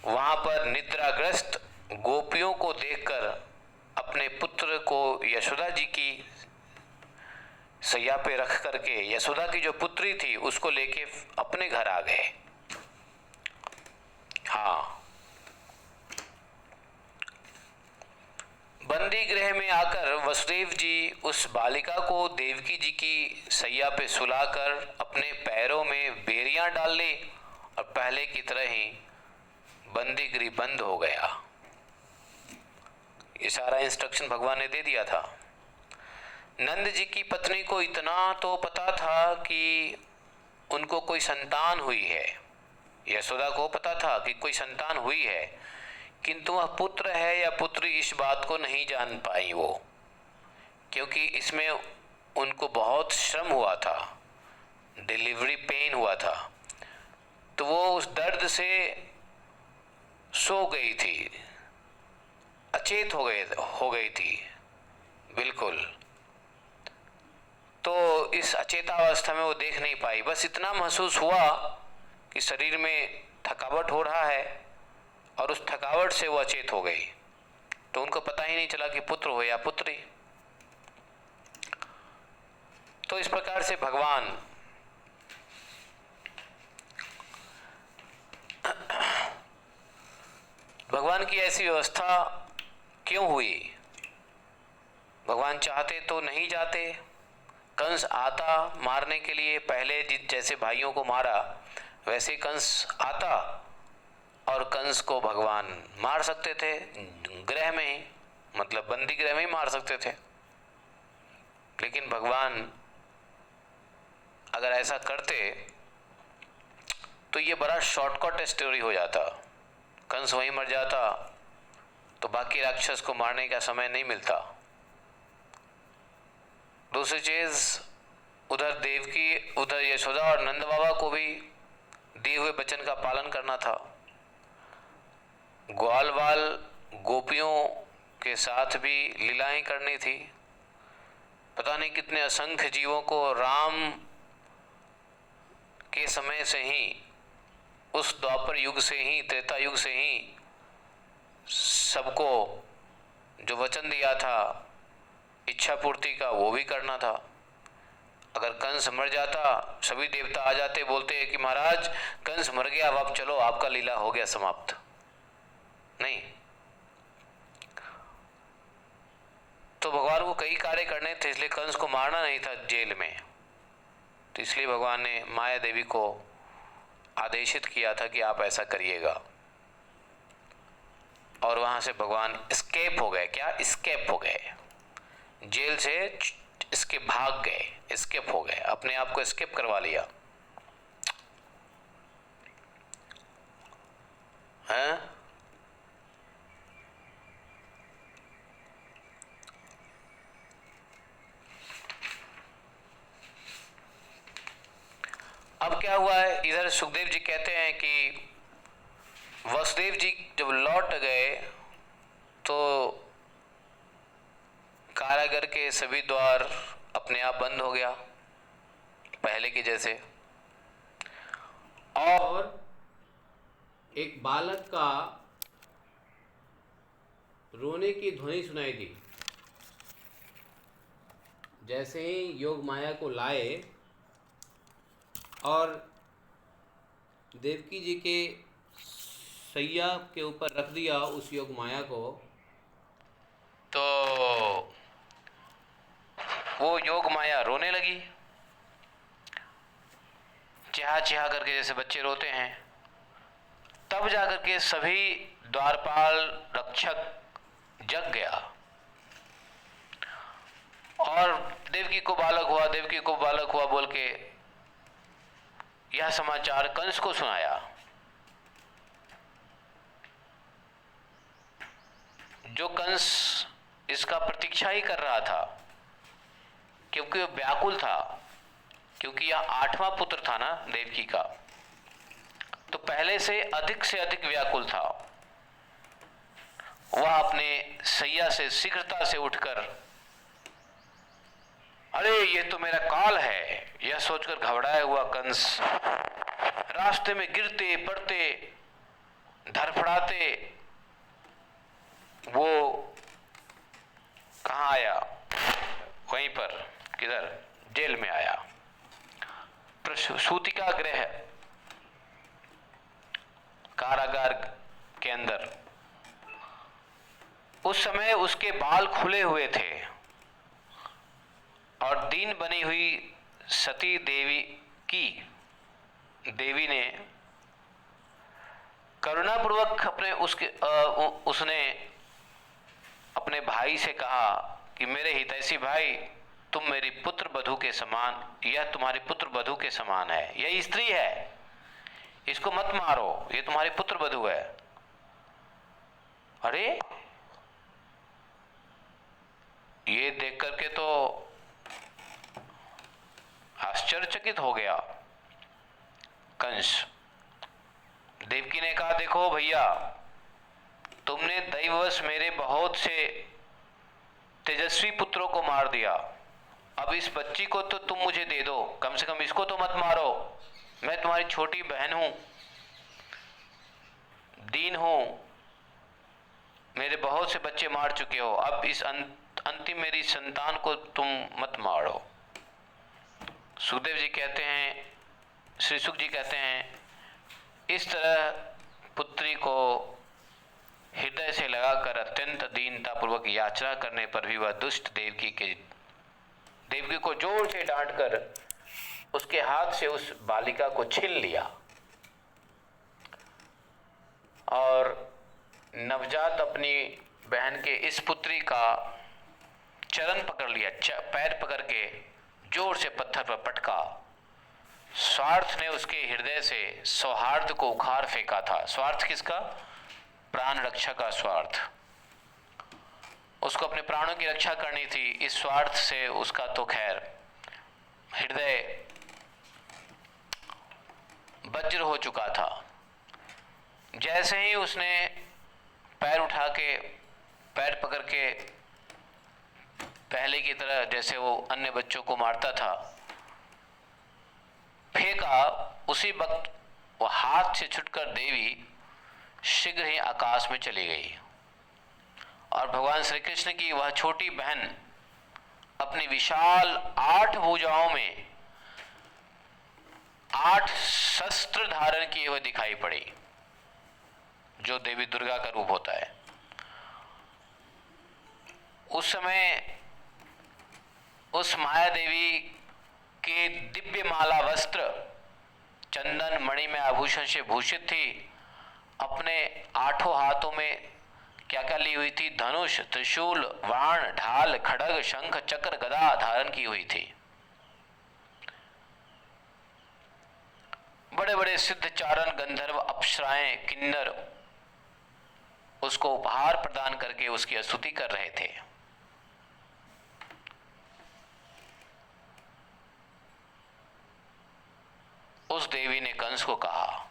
वहां पर निद्राग्रस्त गोपियों को देखकर अपने पुत्र को यशोदा जी की सैया पे रख करके, यशोदा की जो पुत्री थी उसको लेके अपने घर आ गए। हाँ, बंदी गृह में आकर वसुदेव जी उस बालिका को देवकी जी की सैया पे सुलाकर अपने पैरों में बेरियां डाल ली, और पहले की तरह ही बंदी गृह बंद हो गया। ये सारा इंस्ट्रक्शन भगवान ने दे दिया था। नंद जी की पत्नी को इतना तो पता था कि उनको कोई संतान हुई है, यशोदा को पता था कि कोई संतान हुई है, किंतु वह पुत्र है या पुत्री इस बात को नहीं जान पाई वो, क्योंकि इसमें उनको बहुत श्रम हुआ था, डिलीवरी पेन हुआ था, तो वो उस दर्द से सो गई थी, अचेत हो गई थी बिल्कुल। तो इस अचेतावस्था में वो देख नहीं पाई, बस इतना महसूस हुआ कि शरीर में थकावट हो रहा है, और उस थकावट से वो अचेत हो गई। तो उनको पता ही नहीं चला कि पुत्र हो या पुत्री। तो इस प्रकार से भगवान की ऐसी व्यवस्था क्यों हुई? भगवान चाहते तो नहीं जाते। कंस आता मारने के लिए, पहले जैसे भाइयों को मारा वैसे कंस आता और कंस को भगवान मार सकते थे, गृह में ही, मतलब बंदी गृह में ही मार सकते थे। लेकिन भगवान अगर ऐसा करते तो ये बड़ा शॉर्टकट स्टोरी हो जाता, कंस वहीं मर जाता तो बाकी राक्षस को मारने का समय नहीं मिलता। दूसरी चीज, उधर यशोदा और नंद बाबा को भी दिए हुए वचन का पालन करना था। ग्वाल बाल गोपियों के साथ भी लीलाएं करनी थी। पता नहीं कितने असंख्य जीवों को राम के समय से ही, उस द्वापर युग से ही, त्रेता युग से ही सबको जो वचन दिया था इच्छा पूर्ति का, वो भी करना था। अगर कंस मर जाता, सभी देवता आ जाते, बोलते हैं कि महाराज कंस मर गया, अब आप चलो, आपका लीला हो गया समाप्त। नहीं, तो भगवान को कई कार्य करने थे, इसलिए कंस को मारना नहीं था जेल में। तो इसलिए भगवान ने माया देवी को आदेशित किया था कि आप ऐसा करिएगा। और वहां से भगवान एस्केप हो गए। क्या एस्केप हो गए? जेल से इसके भाग गए, एस्केप हो गए, अपने आप को एस्केप करवा लिया। हैं? अब क्या हुआ है? इधर सुखदेव जी कहते हैं कि वसुदेव जी जब लौट गए तो कारागार के सभी द्वार अपने आप बंद हो गया, पहले के जैसे। और एक बालक का रोने की ध्वनि सुनाई दी। जैसे ही योग माया को लाए और देवकी जी के सैया के ऊपर रख दिया उस योग माया को, तो वो योग माया रोने लगी, चिहा चिहा करके, जैसे बच्चे रोते हैं। तब जाकर के सभी द्वारपाल रक्षक जग गया और देवकी को बालक हुआ, देवकी को बालक हुआ बोल के यह समाचार कंस को सुनाया। जो कंस इसका प्रतीक्षा ही कर रहा था, क्योंकि वो व्याकुल था, क्योंकि यह 8वां पुत्र था ना देवकी का, तो पहले से अधिक व्याकुल था। वह अपने सैया से शीघ्रता से उठकर, अरे ये तो मेरा काल है, यह सोचकर घबराया हुआ कंस रास्ते में गिरते पड़ते धड़फड़ाते वो कहाँ आया? वहीं पर, किधर? जेल में आया, सूतिका गृह, कारागार के अंदर। उस समय उसके बाल खुले हुए थे और दीन बनी हुई सती देवी ने करुणापूर्वक उसने अपने भाई से कहा कि मेरे हितैषी भाई, तुम मेरी पुत्र वधू के समान, यह तुम्हारी पुत्र वधू के समान है, यह स्त्री है, इसको मत मारो, ये तुम्हारी पुत्र वधू है। अरे ये देख करके तो आश्चर्यचकित हो गया कंस। देवकी ने कहा, देखो भैया, तुमने दैववश मेरे बहुत से तेजस्वी पुत्रों को मार दिया, अब इस बच्ची को तो तुम मुझे दे दो, कम से कम इसको तो मत मारो, मैं तुम्हारी छोटी बहन हूं, दीन हूं, मेरे बहुत से बच्चे मार चुके हो, अब इस अंतिम मेरी संतान को तुम मत मारो। सुखदेव जी कहते हैं, श्री सुख जी कहते हैं, इस तरह पुत्री को हृदय से लगाकर अत्यंत दीनतापूर्वक याचना करने पर भी वह दुष्ट देवकी को जोर से डांटकर उसके हाथ से उस बालिका को छीन लिया और नवजात अपनी बहन के इस पुत्री का चरण पकड़ लिया, पैर पकड़ के जोर से पत्थर पर पटका। स्वार्थ ने उसके हृदय से सौहार्द को उखाड़ फेंका था। स्वार्थ किसका? प्राण रक्षा का स्वार्थ। उसको अपने प्राणों की रक्षा करनी थी। इस स्वार्थ से उसका तो खैर हृदय वज्र हो चुका था। जैसे ही उसने पैर उठा के, पैर पकड़ के पहले की तरह जैसे वो अन्य बच्चों को मारता था फेंका, उसी वक्त वो हाथ से छूटकर देवी शीघ्र ही आकाश में चली गई और भगवान श्री कृष्ण की वह छोटी बहन अपनी विशाल 8 भुजाओं में 8 शस्त्र धारण किए हुए दिखाई पड़ी, जो देवी दुर्गा का रूप होता है। उस समय उस माया देवी के दिव्य माला वस्त्र चंदन मणि में आभूषण से भूषित थी। अपने 8 हाथों में क्या क्या ली हुई थी? धनुष, त्रिशूल, बाण, ढाल, खड्ग, शंख, चक्र, गदा धारण की हुई थी। बड़े बड़े सिद्ध चारण, गंधर्व, अप्सराएं, किन्नर उसको उपहार प्रदान करके उसकी स्तुति कर रहे थे। उस देवी ने कंस को कहा,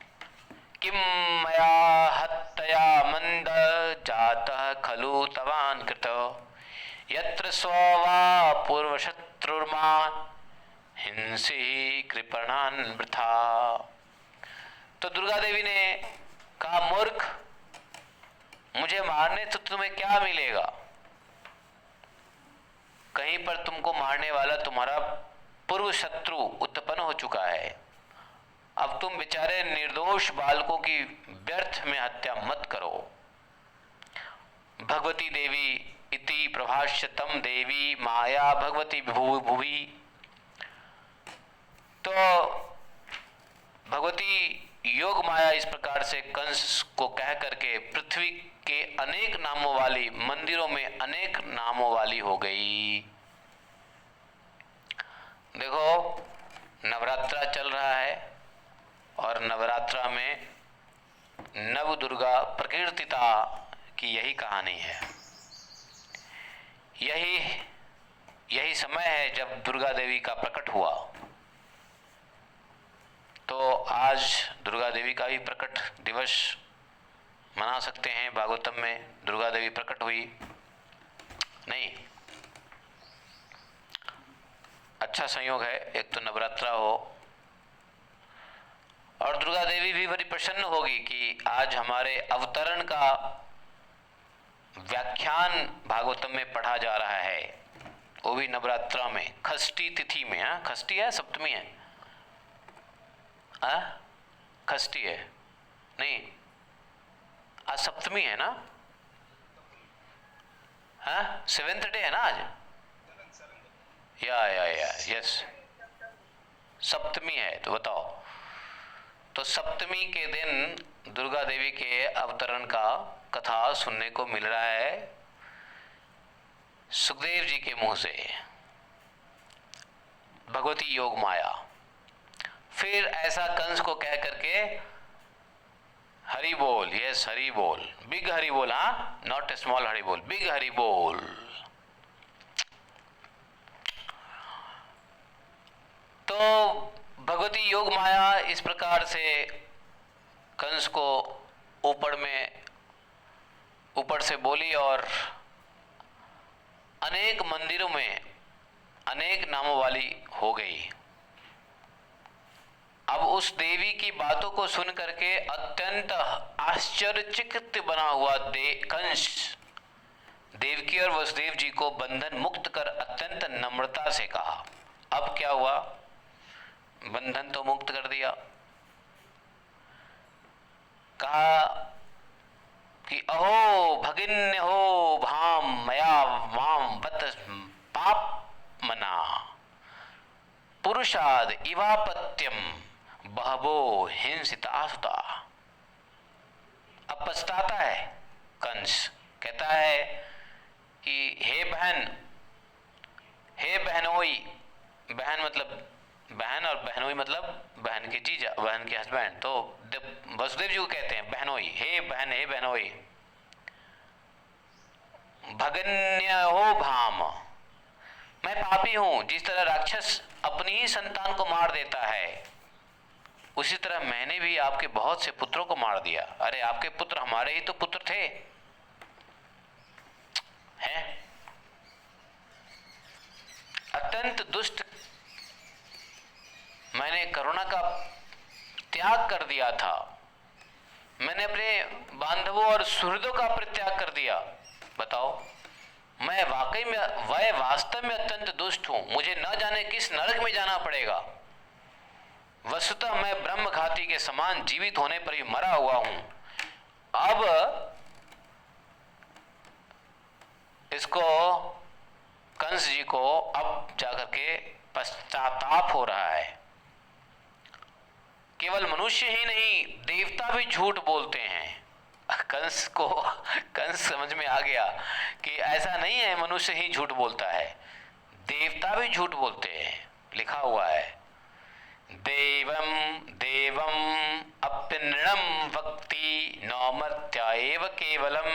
किम मया हत्तया मंद जातः खलु तवान कृत यत्र स्ववा पूर्वशत्रुर्मान् हिंसी कृपणान वृथा। तो दुर्गा देवी ने कहा, मूर्ख, मुझे मारने तो तुम्हें क्या मिलेगा? कहीं पर तुमको मारने वाला तुम्हारा पूर्व शत्रु उत्पन्न हो चुका है। अब तुम बेचारे निर्दोष बालकों की व्यर्थ में हत्या मत करो। भगवती देवी इति प्रभाष्यतम देवी माया भगवती भुवि। तो भगवती योग माया इस प्रकार से कंस को कह करके पृथ्वी के अनेक नामों वाली, मंदिरों में अनेक नामों वाली हो गई। देखो, नवरात्रा चल रहा है और नवरात्रा में नव दुर्गा प्रकीर्तिता की यही कहानी है। यही समय है जब दुर्गा देवी का प्रकट हुआ। तो आज दुर्गा देवी का भी प्रकट दिवस मना सकते हैं। भागवतम में दुर्गा देवी प्रकट हुई नहीं, अच्छा संयोग है। एक तो नवरात्रा हो और दुर्गा देवी भी बड़ी प्रसन्न होगी कि आज हमारे अवतरण का व्याख्यान भागवतम में पढ़ा जा रहा है, वो भी नवरात्रा में, खष्टी तिथि में। हाँ, खष्टी है, सप्तमी है? खष्टी है नहीं, आज सप्तमी है ना? हाँ, 7th डे है ना आज? यस, सप्तमी है। तो बताओ, तो सप्तमी के दिन दुर्गा देवी के अवतरण का कथा सुनने को मिल रहा है सुखदेव जी के मुंह से, भगवती योग माया। फिर ऐसा कंस को कह करके हरि बोल, यस हरि बोल, बिग हरि बोल, हाँ, नॉट ए स्मॉल हरि बोल, बिग हरि बोल। तो भगवती योग माया इस प्रकार से कंस को ऊपर से बोली और अनेक मंदिरों में अनेक नामों वाली हो गई। अब उस देवी की बातों को सुन करके अत्यंत आश्चर्यचकित बना हुआ कंस देवकी और वसुदेव जी को बंधन मुक्त कर अत्यंत नम्रता से कहा। अब क्या हुआ? बंधन तो मुक्त कर दिया। कहा कि अहो भगिन्य हो भाम मया वाम बत पाप मना पुरुषाद इवापत्यम बहवो हिंसिता सुता। अब पछताता है कंस, कहता है कि हे बहन, हे बहनोई, बहन मतलब बहन और बहनोई मतलब बहन के जीजा, बहन के हस्बैंड, तो वसुदेव जी को कहते हैं बहनोई, हे बहन, हे बहनोई, भगन्य हो भाम, मैं पापी हूं। जिस तरह राक्षस अपनी ही संतान को मार देता है, उसी तरह मैंने भी आपके बहुत से पुत्रों को मार दिया। अरे आपके पुत्र हमारे ही तो पुत्र थे, हैं? अत्यंत दुष्ट मैंने करुणा का त्याग कर दिया था, मैंने अपने बांधवों और सुहृदों का परित्याग कर दिया। बताओ, मैं वाकई में, वह वास्तव में अत्यंत दुष्ट हूं, मुझे न जाने किस नरक में जाना पड़ेगा। वस्तुतः मैं ब्रह्मघाती के समान जीवित होने पर ही मरा हुआ हूं। अब इसको, कंस जी को अब जाकर के पश्चाताप हो रहा है। केवल मनुष्य ही नहीं, देवता भी झूठ बोलते हैं। कंस समझ में आ गया कि ऐसा नहीं है मनुष्य ही झूठ बोलता है, देवता भी झूठ बोलते हैं। लिखा हुआ है, देवम देवम अप्यनृणम वक्ति नौमर्त्या एव केवलम।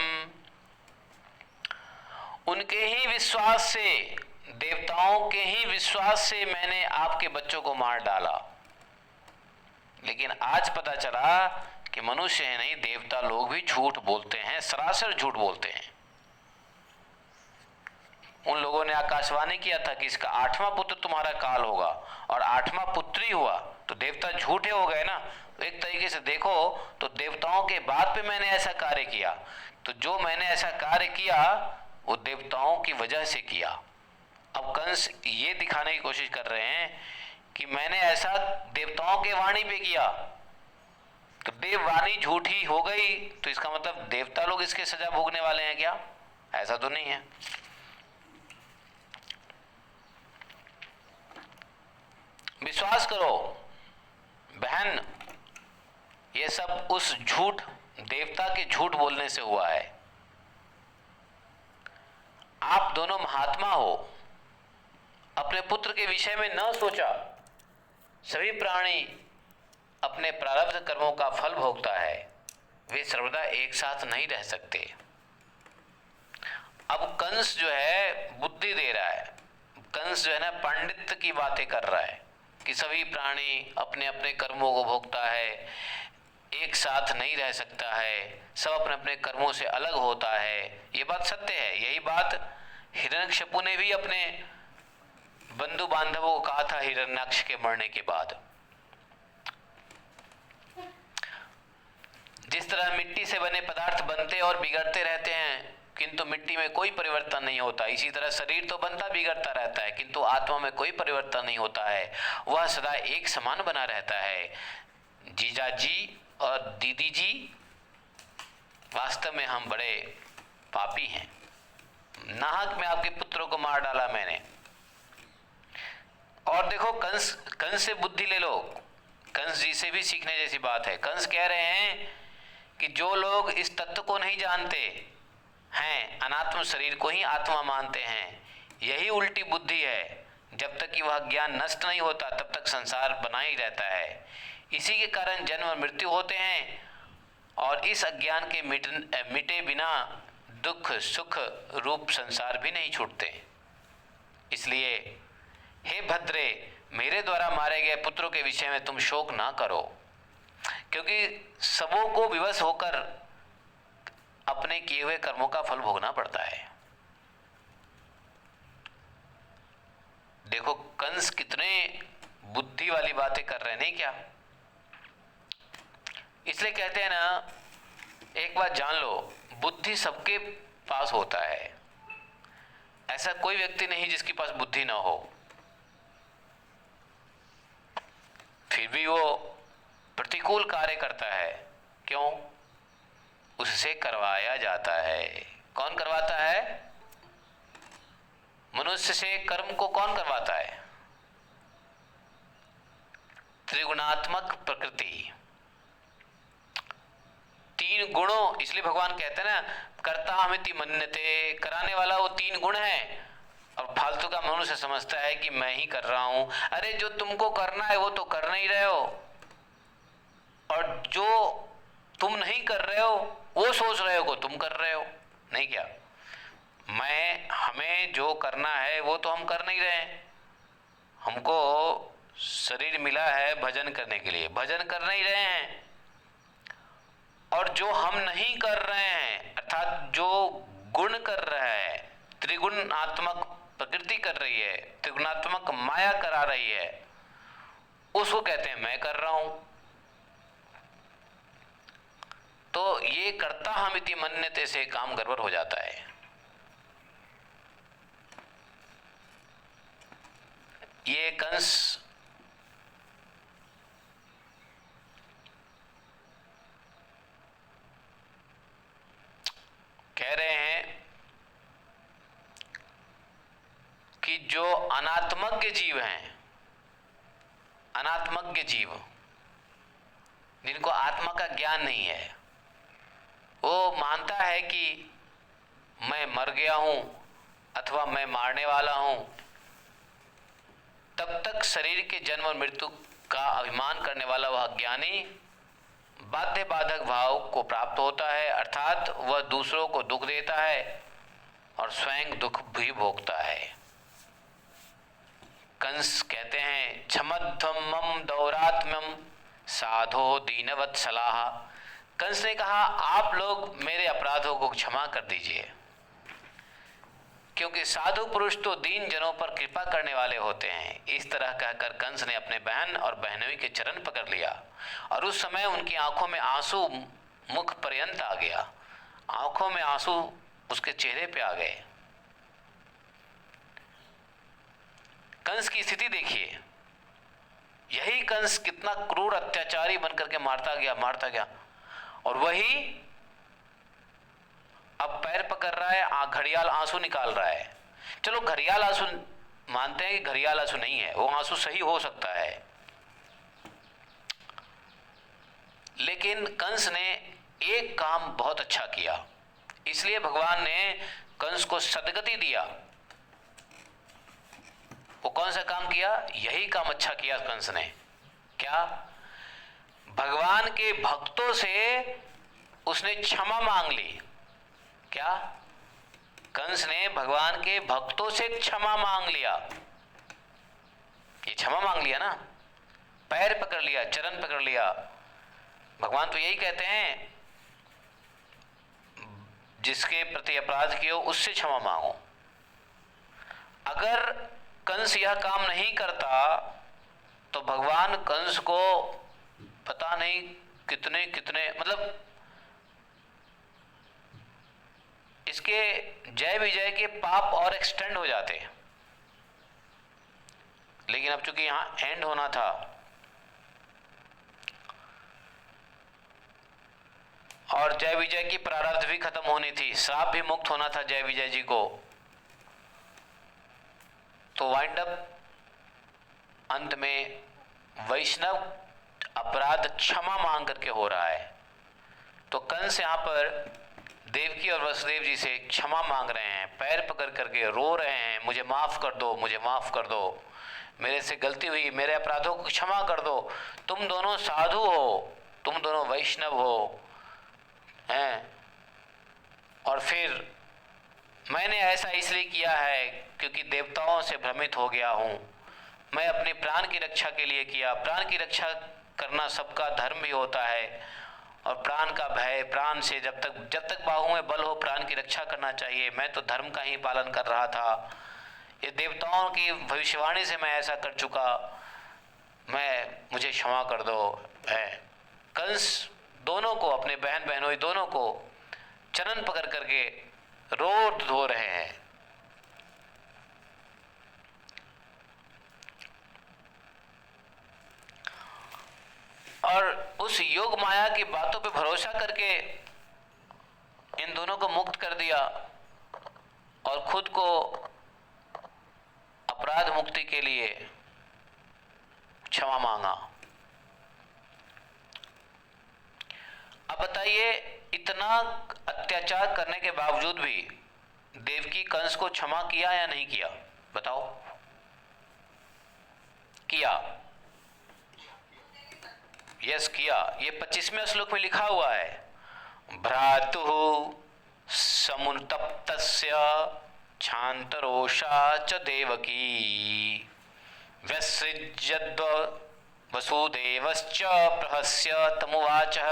उनके ही विश्वास से, देवताओं के ही विश्वास से मैंने आपके बच्चों को मार डाला। लेकिन आज पता चला कि मनुष्य है नहीं, देवता लोग भी झूठ बोलते हैं, सरासर झूठ बोलते हैं। उन लोगों ने आकाशवाणी किया था कि इसका 8वां पुत्र तुम्हारा काल होगा, और 8वां पुत्र ही हुआ, तो देवता झूठे हो गए ना। एक तरीके से देखो तो देवताओं के बाद पे मैंने ऐसा कार्य किया, तो जो मैंने ऐसा कार्य किया वो देवताओं की वजह से किया। अब कंस ये दिखाने की कोशिश कर रहे हैं कि मैंने ऐसा देवताओं के वाणी पे किया, तो देववाणी झूठी हो गई, तो इसका मतलब देवता लोग इसके सजा भोगने वाले हैं क्या? ऐसा तो नहीं है। विश्वास करो बहन, ये सब उस झूठ, देवता के झूठ बोलने से हुआ है। आप दोनों महात्मा हो, अपने पुत्र के विषय में न सोचा। सभी प्राणी अपने प्रारब्ध कर्मों का फल भोगता है, वे सर्वदा एक साथ नहीं रह सकते। अब कंस जो है बुद्धि दे रहा है, कंस जो है ना पांडित्य की बातें कर रहा है कि सभी प्राणी अपने अपने कर्मों को भोगता है, एक साथ नहीं रह सकता है, सब अपने अपने कर्मों से अलग होता है। ये बात सत्य है। यही बात हिरण्यकशिपु ने भी अपने बंधु बांधवों को कहा था हिरण्याक्ष के मरने के बाद। जिस तरह मिट्टी से बने पदार्थ बनते और बिगड़ते रहते हैं, किंतु मिट्टी में कोई परिवर्तन नहीं होता, इसी तरह शरीर तो बनता बिगड़ता रहता है, किंतु आत्मा में कोई परिवर्तन नहीं होता है, वह सदा एक समान बना रहता है। जीजा जी और दीदी जी, वास्तव में हम बड़े पापी हैं, नाहक में आपके पुत्रों को मार डाला मैंने। और देखो कंस से बुद्धि ले लो, कंस जी से भी सीखने जैसी बात है। कंस कह रहे हैं कि जो लोग इस तत्व को नहीं जानते हैं, अनात्म शरीर को ही आत्मा मानते हैं, यही उल्टी बुद्धि है। जब तक कि वह ज्ञान नष्ट नहीं होता तब तक संसार बना ही रहता है। इसी के कारण जन्म और मृत्यु होते हैं, और इस अज्ञान के मिटे बिना दुख सुख रूप संसार भी नहीं छूटते। इसलिए हे भद्रे, मेरे द्वारा मारे गए पुत्रों के विषय में तुम शोक ना करो, क्योंकि सबों को विवश होकर अपने किए हुए कर्मों का फल भोगना पड़ता है। देखो कंस कितने बुद्धि वाली बातें कर रहे हैं, नहीं क्या? इसलिए कहते हैं ना, एक बात जान लो, बुद्धि सबके पास होता है, ऐसा कोई व्यक्ति नहीं जिसके पास बुद्धि ना हो। फिर भी वो प्रतिकूल कार्य करता है। क्यों? उससे करवाया जाता है। कौन करवाता है? मनुष्य से कर्म को कौन करवाता है? त्रिगुणात्मक प्रकृति, तीन गुणों, इसलिए भगवान कहते हैं ना, कर्ता हमिति मन्यते, कराने वाला वो तीन गुण है। और फालतू का मनुष्य समझता है कि मैं ही कर रहा हूं। अरे जो तुमको करना है वो तो कर नहीं रहे हो, और जो तुम नहीं कर रहे हो वो सोच रहे हो को तुम कर रहे हो। नहीं क्या? हमें जो करना है वो तो हम कर नहीं रहे हैं। हमको शरीर मिला है भजन करने के लिए, भजन कर नहीं रहे हैं। और जो हम नहीं कर रहे हैं, अर्थात जो गुण कर रहा है, त्रिगुणात्मक प्रकृति कर रही है, त्रिगुणात्मक माया करा रही है, उसको कहते हैं मैं कर रहा हूं। तो ये कर्ता हमिति मन्यते से काम गड़बड़ हो जाता है। ये कंस कह रहे हैं कि जो अनात्मज्ञ जीव हैं, अनात्मज्ञ जीव जिनको आत्मा का ज्ञान नहीं है, वो मानता है कि मैं मर गया हूं अथवा मैं मारने वाला हूं, तब तक शरीर के जन्म और मृत्यु का अभिमान करने वाला वह ज्ञानी बाध्य बाधक भाव को प्राप्त होता है, अर्थात वह दूसरों को दुख देता है और स्वयं दुख भी भोगता है। कंस कहते हैं क्षमध्वम मम दौरात्म्यम साधो दीनवत सलाह। कंस ने कहा आप लोग मेरे अपराधों को क्षमा कर दीजिए, क्योंकि साधु पुरुष तो दीन जनों पर कृपा करने वाले होते हैं। इस तरह कहकर कंस ने अपने बहन और बहनोई के चरण पकड़ लिया, और उस समय उनकी आंखों में आंसू मुख पर्यंत आ गया। आंखों में आंसू उसके चेहरे पे आ गए। कंस की स्थिति देखिए, यही कंस कितना क्रूर अत्याचारी बनकर के मारता गया, और वही अब पैर पकड़ रहा है, घड़ियाल आंसू निकाल रहा है। चलो घड़ियाल आंसू मानते हैं कि घड़ियाल आंसू नहीं है, वो आंसू सही हो सकता है, लेकिन कंस ने एक काम बहुत अच्छा किया, इसलिए भगवान ने कंस को सद्गति दिया। वो कौन सा काम किया? यही काम अच्छा किया कंस ने। क्या? भगवान के भक्तों से उसने क्षमा मांग ली। क्या? कंस ने भगवान के भक्तों से क्षमा मांग लिया। ये क्षमा मांग लिया ना, पैर पकड़ लिया, चरण पकड़ लिया। भगवान तो यही कहते हैं जिसके प्रति अपराध किए उससे क्षमा मांगो। अगर कंस यह काम नहीं करता तो भगवान कंस को पता नहीं कितने कितने, मतलब इसके जय विजय के पाप और एक्सटेंड हो जाते। लेकिन अब चूंकि यहां एंड होना था, और जय विजय की प्रारब्ध भी खत्म होनी थी, श्राप भी मुक्त होना था जय विजय जी को, तो वाइंड अप अंत में वैष्णव अपराध क्षमा मांग करके हो रहा है। तो कंस यहां पर देवकी और वसुदेव जी से क्षमा मांग रहे हैं, पैर पकड़ करके रो रहे हैं, मुझे माफ कर दो, मुझे माफ कर दो, मेरे से गलती हुई, मेरे अपराधों को क्षमा कर दो। तुम दोनों साधु हो, तुम दोनों वैष्णव हो हैं, और फिर मैंने ऐसा इसलिए किया है क्योंकि देवताओं से भ्रमित हो गया हूं। मैं अपने प्राण की रक्षा के लिए किया। प्राण की रक्षा करना सबका धर्म भी होता है, और प्राण का भय, प्राण से जब तक बाहु में बल हो प्राण की रक्षा करना चाहिए। मैं तो धर्म का ही पालन कर रहा था। ये देवताओं की भविष्यवाणी से मैं ऐसा कर चुका, मुझे क्षमा कर दो। है कंस दोनों को, अपने बहन बहनोई दोनों को चरण पकड़ करके रो धो रहे हैं। और उस योग माया की बातों पे भरोसा करके इन दोनों को मुक्त कर दिया और खुद को अपराध मुक्ति के लिए क्षमा मांगा। अब बताइए, इतना अत्याचार करने के बावजूद भी देवकी कंस को क्षमा किया या नहीं किया? बताओ। किया। यस, किया। ये 25वें श्लोक में लिखा हुआ है, भ्रातुः समुत्तप्तस्य क्षान्तरोषा च देवकी व्यसृज्यद् वसुदेवश्च प्रहस्य तमुवाचः।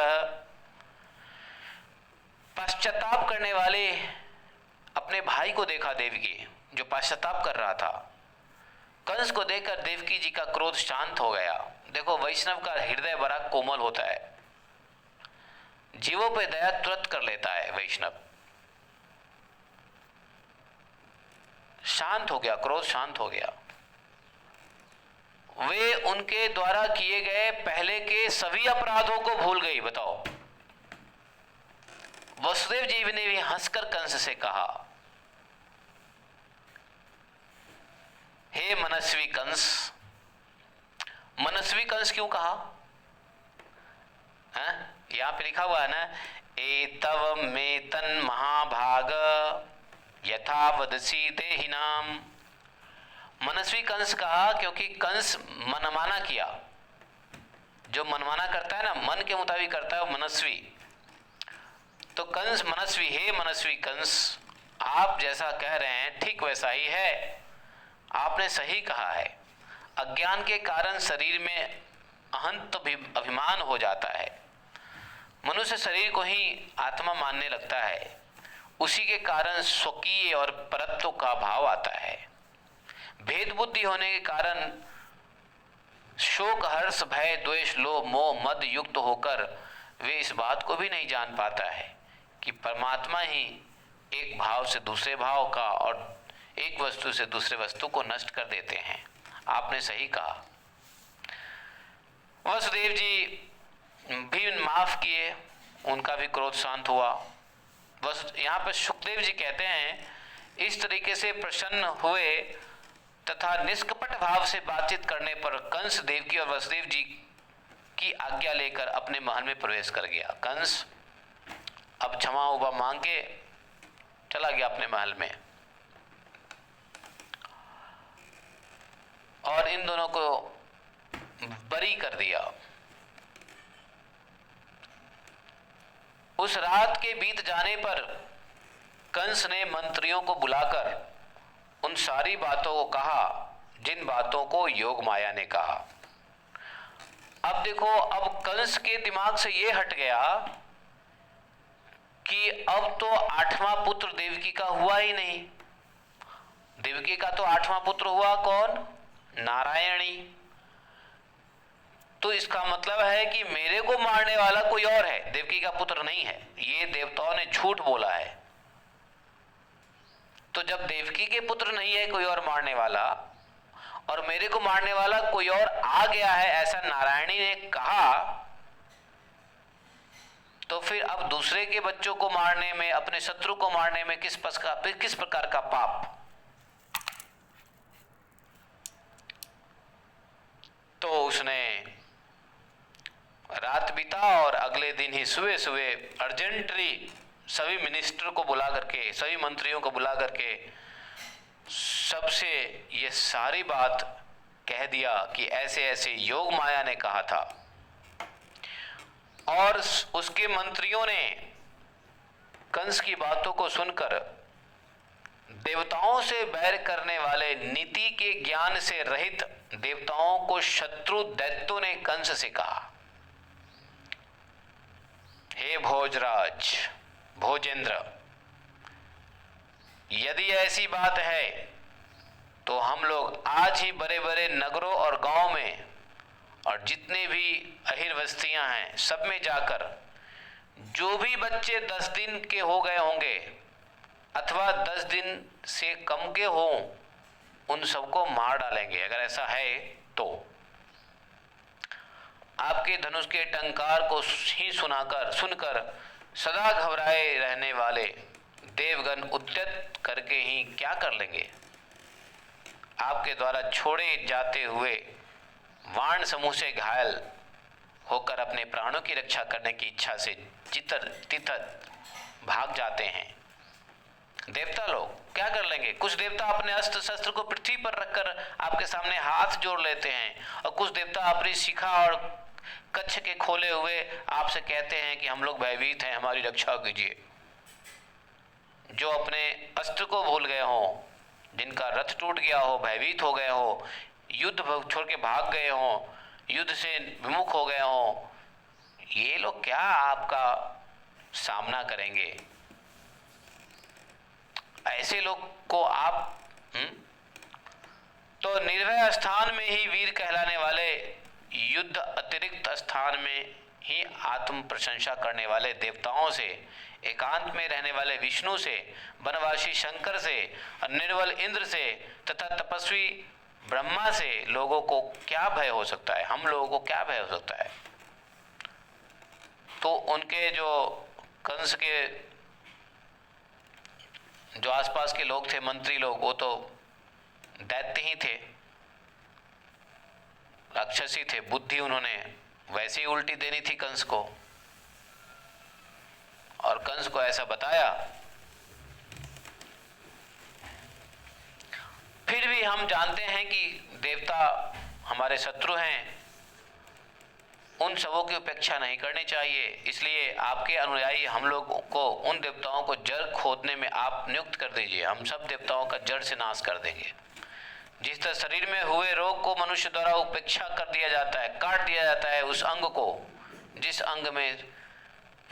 पश्चाताप करने वाले अपने भाई को देखा देवकी, जो पश्चाताप कर रहा था। कंस को देखकर देवकी जी का क्रोध शांत हो गया। देखो, वैष्णव का हृदय बड़ा कोमल होता है, जीवों पे दया तुरंत कर लेता है वैष्णव। शांत हो गया, क्रोध शांत हो गया। वे उनके द्वारा किए गए पहले के सभी अपराधों को भूल गई। बताओ। वसुदेव जी ने भी हंसकर कंस से कहा, हे मनस्वी कंस। मनस्वी कंस क्यों कहा? यहां पे लिखा हुआ है ना, एतव में तन महाभाग यथा वदसी देहिनाम। मनस्वी कंस कहा क्योंकि कंस मनमाना किया। जो मनमाना करता है ना, मन के मुताबिक करता है, वो मनस्वी। तो कंस मनस्वी, हे मनस्वी कंस, आप जैसा कह रहे हैं ठीक वैसा ही है। आपने सही कहा है। अज्ञान के कारण शरीर में अहंत अभिमान हो जाता है। मनुष्य शरीर को ही आत्मा मानने लगता है। उसी के कारण स्वकीय और परत्व का भाव आता है। भेद बुद्धि होने के कारण शोक, हर्ष, भय, द्वेष, लोभ, मोह, मद युक्त होकर वे इस बात को भी नहीं जान पाता है कि परमात्मा ही एक भाव से दूसरे भाव का और एक वस्तु से दूसरे वस्तु को नष्ट कर देते हैं। आपने सही कहा। वसुदेव जी भी माफ किए, उनका भी क्रोध शांत हुआ। बस यहाँ पर सुखदेव जी कहते हैं, इस तरीके से प्रसन्न हुए तथा निष्कपट भाव से बातचीत करने पर कंस देवकी और वसुदेव जी की आज्ञा लेकर अपने महल में प्रवेश कर गया। कंस अब क्षमा उबा मांग के चला गया अपने महल में और इन दोनों को बरी कर दिया। उस रात के बीत जाने पर कंस ने मंत्रियों को बुलाकर उन सारी बातों को कहा जिन बातों को योग माया ने कहा। अब देखो, अब कंस के दिमाग से यह हट गया कि अब तो 8वां पुत्र देवकी का हुआ ही नहीं। देवकी का तो 8वां पुत्र हुआ कौन? नारायणी। तो इसका मतलब है कि मेरे को मारने वाला कोई और है, देवकी का पुत्र नहीं है। ये देवताओं ने झूठ बोला है। तो जब देवकी के पुत्र नहीं है कोई और मारने वाला और मेरे को मारने वाला कोई और आ गया है, ऐसा नारायणी ने कहा, तो फिर अब दूसरे के बच्चों को मारने में, अपने शत्रु को मारने में किस प्रकार का पाप? तो उसने रात बिता और अगले दिन ही सुबह सुबह अर्जेंटली सभी मिनिस्टर को बुला करके, सभी मंत्रियों को बुला करके सबसे ये सारी बात कह दिया कि ऐसे ऐसे योग माया ने कहा था। और उसके मंत्रियों ने कंस की बातों को सुनकर देवताओं से बैर करने वाले, नीति के ज्ञान से रहित देवताओं को शत्रु दैत्यों ने कंस से कहा, हे भोजराज, भोजेंद्र, यदि ऐसी बात है तो हम लोग आज ही बड़े बड़े नगरों और गांव में और जितने भी अहिर बस्तियां हैं सब में जाकर जो भी बच्चे 10 दिन के हो गए होंगे अथवा 10 दिन से कम के हों, उन सबको मार डालेंगे अगर ऐसा है तो। आपके धनुष के टंकार को ही सुनकर सदा घबराए रहने वाले देवगण उद्यत करके ही क्या कर लेंगे। आपके द्वारा छोड़े जाते हुए वाण समूह से घायल होकर अपने प्राणों की रक्षा करने की इच्छा से तितर भाग जाते हैं। देवता लोग क्या कर लेंगे। कुछ देवता अपने अस्त्र शस्त्र को पृथ्वी पर रखकर आपके सामने हाथ जोड़ लेते हैं, और कुछ देवता अपनी शिखा और कच्छ के खोले हुए आपसे कहते हैं कि हम लोग भयभीत हैं, हमारी रक्षा कीजिए। जो अपने अस्त्र को भूल गए हों, जिनका रथ टूट गया हो, भयभीत हो गए हो, युद्ध छोड़ के भाग गए हों, युद्ध से विमुख हो गए हों, ये लोग क्या आपका सामना करेंगे। ऐसे लोग को आप तो निर्भय स्थान में ही वीर कहलाने वाले, युद्ध अतिरिक्त स्थान में ही आत्म प्रशंसा करने वाले देवताओं से, एकांत में रहने वाले विष्णु से, वनवासी शंकर से, निर्बल इंद्र से तथा तपस्वी ब्रह्मा से लोगों को क्या भय हो सकता है। हम लोगों को क्या भय हो सकता है। तो उनके जो कंस के जो आसपास के लोग थे, मंत्री लोग, वो तो दैत्य ही थे, राक्षसी थे। बुद्धि उन्होंने वैसे ही उल्टी देनी थी कंस को, और कंस को ऐसा बताया। फिर भी हम जानते हैं कि देवता हमारे शत्रु हैं, उन सबों की उपेक्षा नहीं करनी चाहिए। इसलिए आपके अनुयायी हम लोग को उन देवताओं को जड़ खोदने में आप नियुक्त कर दीजिए। हम सब देवताओं का जड़ से नाश कर देंगे। जिस तरह शरीर में हुए रोग को मनुष्य द्वारा उपेक्षा कर दिया जाता है, काट दिया जाता है उस अंग को, जिस अंग में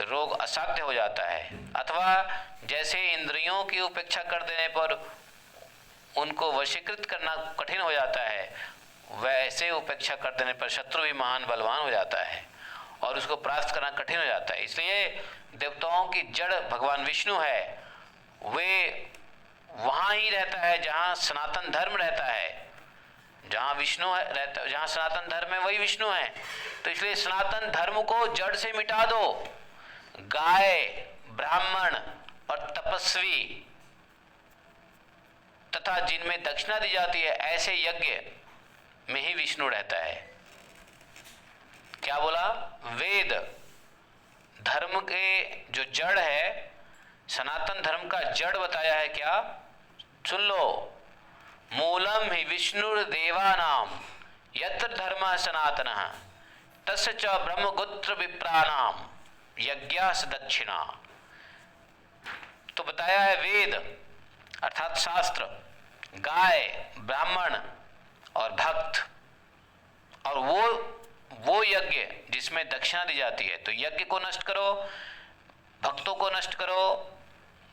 रोग असाध्य हो जाता है, अथवा जैसे इंद्रियों की उपेक्षा कर देने पर उनको वशीकृत करना कठिन हो जाता है, वैसे उपेक्षा कर देने पर शत्रु भी महान बलवान हो जाता है और उसको प्राप्त करना कठिन हो जाता है। इसलिए देवताओं की जड़ भगवान विष्णु है। वे वहाँ ही रहता है जहाँ सनातन धर्म रहता है। जहाँ विष्णु रहता है, जहाँ सनातन धर्म है वही विष्णु है। तो इसलिए सनातन धर्म को जड़ से मिटा दो। गाय, ब्राह्मण और तपस्वी तथा जिनमें दक्षिणा दी जाती है, ऐसे यज्ञ में ही विष्णु रहता है। क्या बोला? वेद धर्म के जो जड़ है, सनातन धर्म का जड़ बताया है। क्या? सुन लो। मूलम ही विष्णुर्देवानाम यत्र धर्मः सनातनः तस्य च ब्रह्मगोत्र विप्राणाम यज्ञास दक्षिणा। तो बताया है वेद अर्थात शास्त्र, गाय, ब्राह्मण और भक्त, और वो यज्ञ जिसमें दक्षिणा दी जाती है। तो यज्ञ को नष्ट करो, भक्तों को नष्ट करो,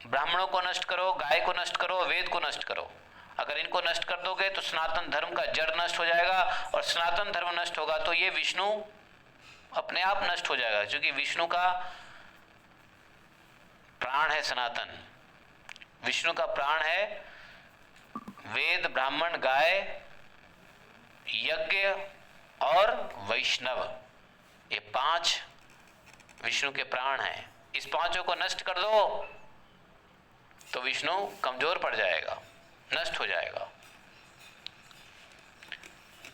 ब्राह्मणों को नष्ट करो, गाय को नष्ट करो, वेद को नष्ट करो। अगर इनको नष्ट कर दोगे तो सनातन धर्म का जड़ नष्ट हो जाएगा, और सनातन धर्म नष्ट होगा तो ये विष्णु अपने आप नष्ट हो जाएगा, क्योंकि विष्णु का प्राण है सनातन। विष्णु का प्राण है वेद, ब्राह्मण, गाय, यज्ञ और वैष्णव। ये 5 विष्णु के प्राण हैं। इस 5 को नष्ट कर दो तो विष्णु कमजोर पड़ जाएगा, नष्ट हो जाएगा।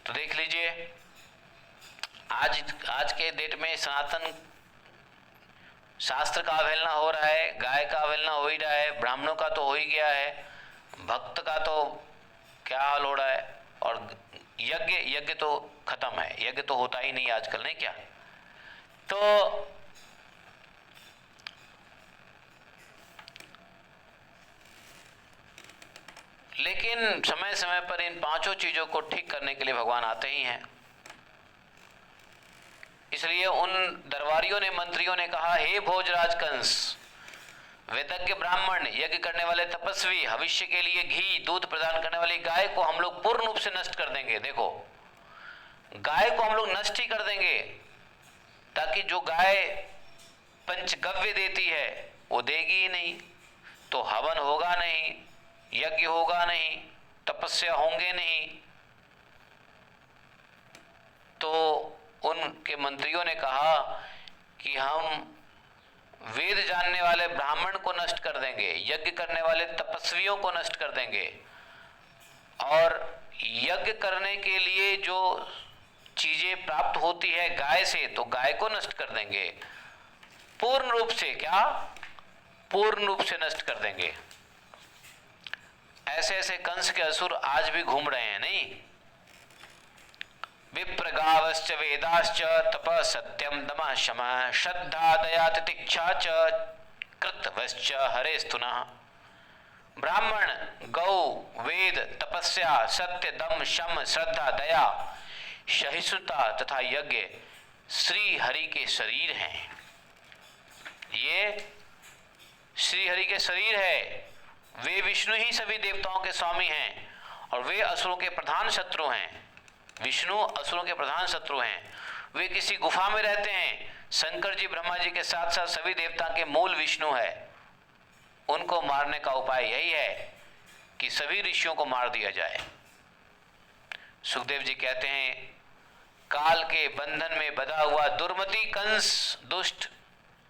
तो देख लीजिए, आज के डेट में सनातन शास्त्र का अवहेलना हो रहा है, गाय का अवहेलना हो ही रहा है, ब्राह्मणों का तो हो ही गया है, भक्त का तो क्या हाल हो रहा है, और यज्ञ तो खत्म है। यज्ञ तो होता ही नहीं आजकल, नहीं क्या? तो लेकिन समय समय पर इन 5 चीजों को ठीक करने के लिए भगवान आते ही हैं। इसलिए उन दरबारियों ने, मंत्रियों ने कहा, हे भोजराज कंस, वेदज्ञ ब्राह्मण, यज्ञ करने वाले तपस्वी, भविष्य के लिए घी दूध प्रदान करने वाली गाय को हम लोग पूर्ण रूप से नष्ट कर देंगे। देखो, गाय को हम लोग नष्ट ही कर देंगे, ताकि जो गाय पंचगव्य देती है वो देगी ही नहीं, तो हवन होगा नहीं, यज्ञ होगा नहीं, तपस्या होंगे नहीं, तो उनके मंत्रियों ने कहा कि हम वेद जानने वाले ब्राह्मण को नष्ट कर देंगे, यज्ञ करने वाले तपस्वियों को नष्ट कर देंगे, और यज्ञ करने के लिए जो चीजें प्राप्त होती है गाय से, तो गाय को नष्ट कर देंगे। पूर्ण रूप से, क्या पूर्ण रूप से नष्ट कर देंगे। ऐसे ऐसे कंस के असुर आज भी घूम रहे हैं, नहीं? विप्रगावश्च वेदाश्च तपः सत्यम दमः शमः श्रद्धा दया तितिक्षा च कृतवश्च हरेस्तुनः। ब्राह्मण, गौ, वेद, तपस्या, सत्य, दम, शम, श्रद्धा, दया, सहिष्णुता तथा यज्ञ श्री हरि के शरीर हैं। ये श्री हरि के शरीर है। वे विष्णु ही सभी देवताओं के स्वामी हैं और वे असुरों के प्रधान शत्रु हैं। विष्णु असुरों के प्रधान शत्रु हैं। वे किसी गुफा में रहते हैं। शंकर जी ब्रह्मा जी के साथ साथ सभी देवता के मूल विष्णु है। उनको मारने का उपाय यही है कि सभी ऋषियों को मार दिया जाए। सुखदेव जी कहते हैं, काल के बंधन में बंधा हुआ दुर्मति कंस दुष्ट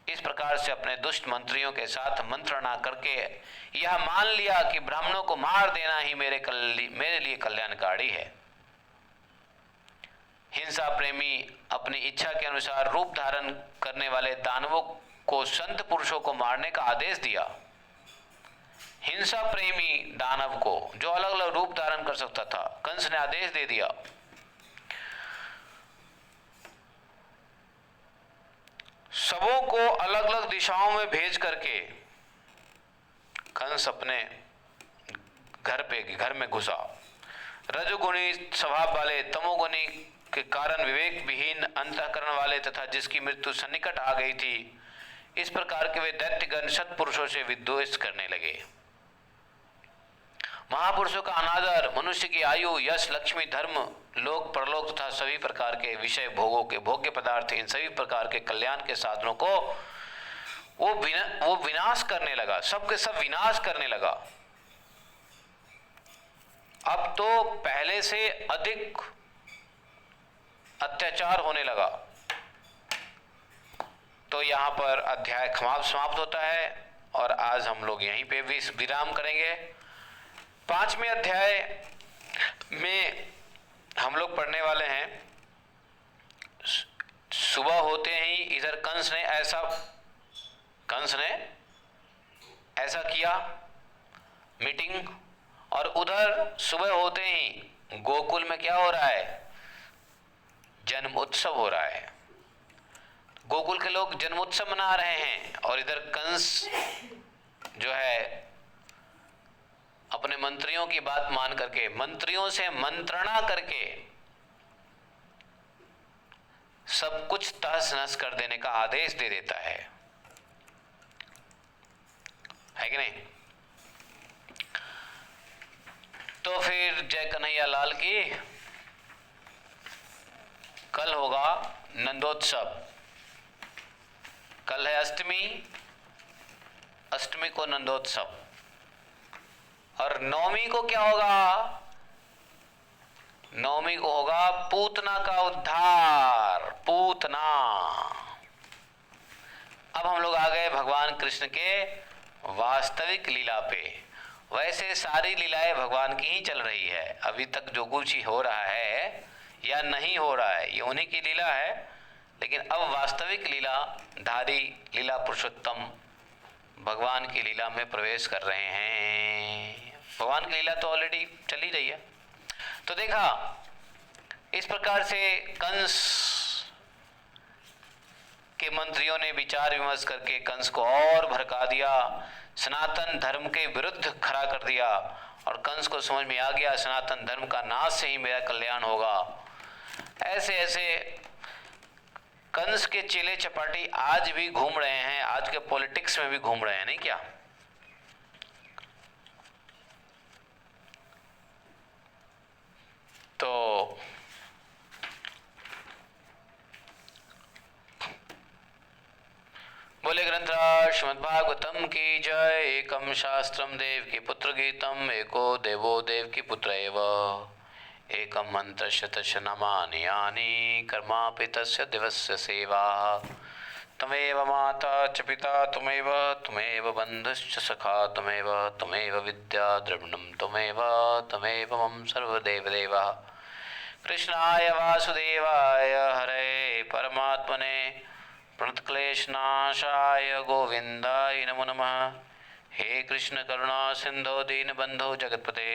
इस प्रकार से अपने दुष्ट मंत्रियों के साथ मंत्रणा करके यह मान लिया कि ब्राह्मणों को मार देना ही मेरे लिए कल्याणकारी है। हिंसा प्रेमी अपनी इच्छा के अनुसार रूप धारण करने वाले दानवों को संत पुरुषों को मारने का आदेश दिया। हिंसा प्रेमी दानव को जो अलग अलग रूप धारण कर सकता था, कंस ने आदेश दे दिया। सबों को अलग अलग दिशाओं में भेज करके कंस अपने घर में घुसा। रजोगुणी स्वभाव वाले, तमोगुणी के कारण विवेक विहीन अंतःकरण वाले तथा जिसकी मृत्यु सन्निकट आ गई थी, इस प्रकार के वे दैत्यगण सत्पुरुषों से विद्वेष करने लगे। महापुरुषों का अनादर, मनुष्य की आयु, यश, लक्ष्मी, धर्म, लोक परलोक तथा सभी प्रकार के विषय भोगों के भोग्य पदार्थ, इन सभी प्रकार के कल्याण के साधनों को वो विनाश करने लगा। सबके सब विनाश करने लगा। अब तो पहले से अधिक अत्याचार होने लगा। तो यहाँ पर अध्याय समाप्त होता है और आज हम लोग यहीं पे भी विराम करेंगे। 5वें अध्याय में हम लोग पढ़ने वाले हैं, सुबह होते ही इधर कंस ने ऐसा किया मीटिंग, और उधर सुबह होते ही गोकुल में क्या हो रहा है, जन्म उत्सव हो रहा है। गोकुल के लोग जन्म उत्सव मना रहे हैं और इधर कंस जो है अपने मंत्रियों की बात मान करके, मंत्रियों से मंत्रणा करके सब कुछ तहस नहस कर देने का आदेश दे देता है कि नहीं? तो फिर जय कन्हैया लाल की, कल होगा नंदोत्सव। कल है अष्टमी, अष्टमी को नंदोत्सव। और नवमी को क्या होगा? नवमी को होगा पूतना का उद्धार, पूतना। अब हम लोग आ गए भगवान कृष्ण के वास्तविक लीला पे। वैसे सारी लीलाएं भगवान की ही चल रही है। अभी तक जो कुछ ही हो रहा है या नहीं हो रहा है, ये उन्हीं की लीला है। लेकिन अब वास्तविक लीला धारी, लीला पुरुषोत्तम भगवान की लीला में प्रवेश कर रहे हैं। भगवान की लीला तो ऑलरेडी चली रही है। तो देखा, इस प्रकार से कंस के मंत्रियों ने विचार विमर्श करके कंस को और भड़का दिया, सनातन धर्म के विरुद्ध खड़ा कर दिया। और कंस को समझ में आ गया सनातन धर्म का नाश से ही मेरा कल्याण होगा। ऐसे ऐसे कंस के चेले चपाटी आज भी घूम रहे हैं, आज के पॉलिटिक्स में भी घूम रहे हैं, नहीं क्या? तो बोले ग्रंथराज श्रीमद्भागवतम की जय। एकम शास्त्रम देव की पुत्र गीतम, एको देवो देव की पुत्र एव। एकं मन्त्रस्य तस्य नामानि यानि कर्मापि तस्य दिवस्य सेवा त्वमेव माता च पिता त्वमेव बन्धुश्च सखा त्वमेव विद्या द्रविणं त्वमेव मम सर्वदेवदेवः कृष्णाय वासुदेवाय हरे परमात्मने प्रणतक्लेशनाशाय गोविन्दाय नमो नमः। हे कृष्ण करुणा सिंधो दीनबंधो जगत्पते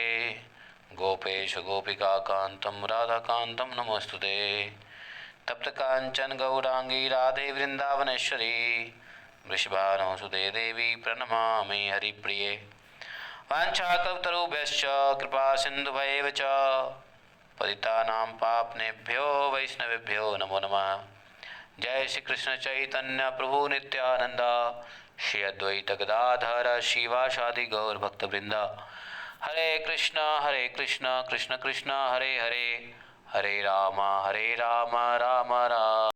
गोपेश गोपिकान्तं राधाकान्तं नमोस्तुते। तप्त कांचन गौरांगी राधे वृंदावनेश्वरी वृषभानुसुते देवी प्रणमामि हरिप्रिये। वाञ्छाकल्पतरुभ्यश्च कृपा सिन्धुभैव च पतितानां पावनेभ्यो वैष्णवेभ्यो नमो नमः। जय श्री कृष्ण चैतन्य प्रभु नित्यानंद श्री अद्वैत गदाधर शिवासादि गौर भक्तवृंद। हरे कृष्ण कृष्ण कृष्ण हरे हरे हरे राम राम राम।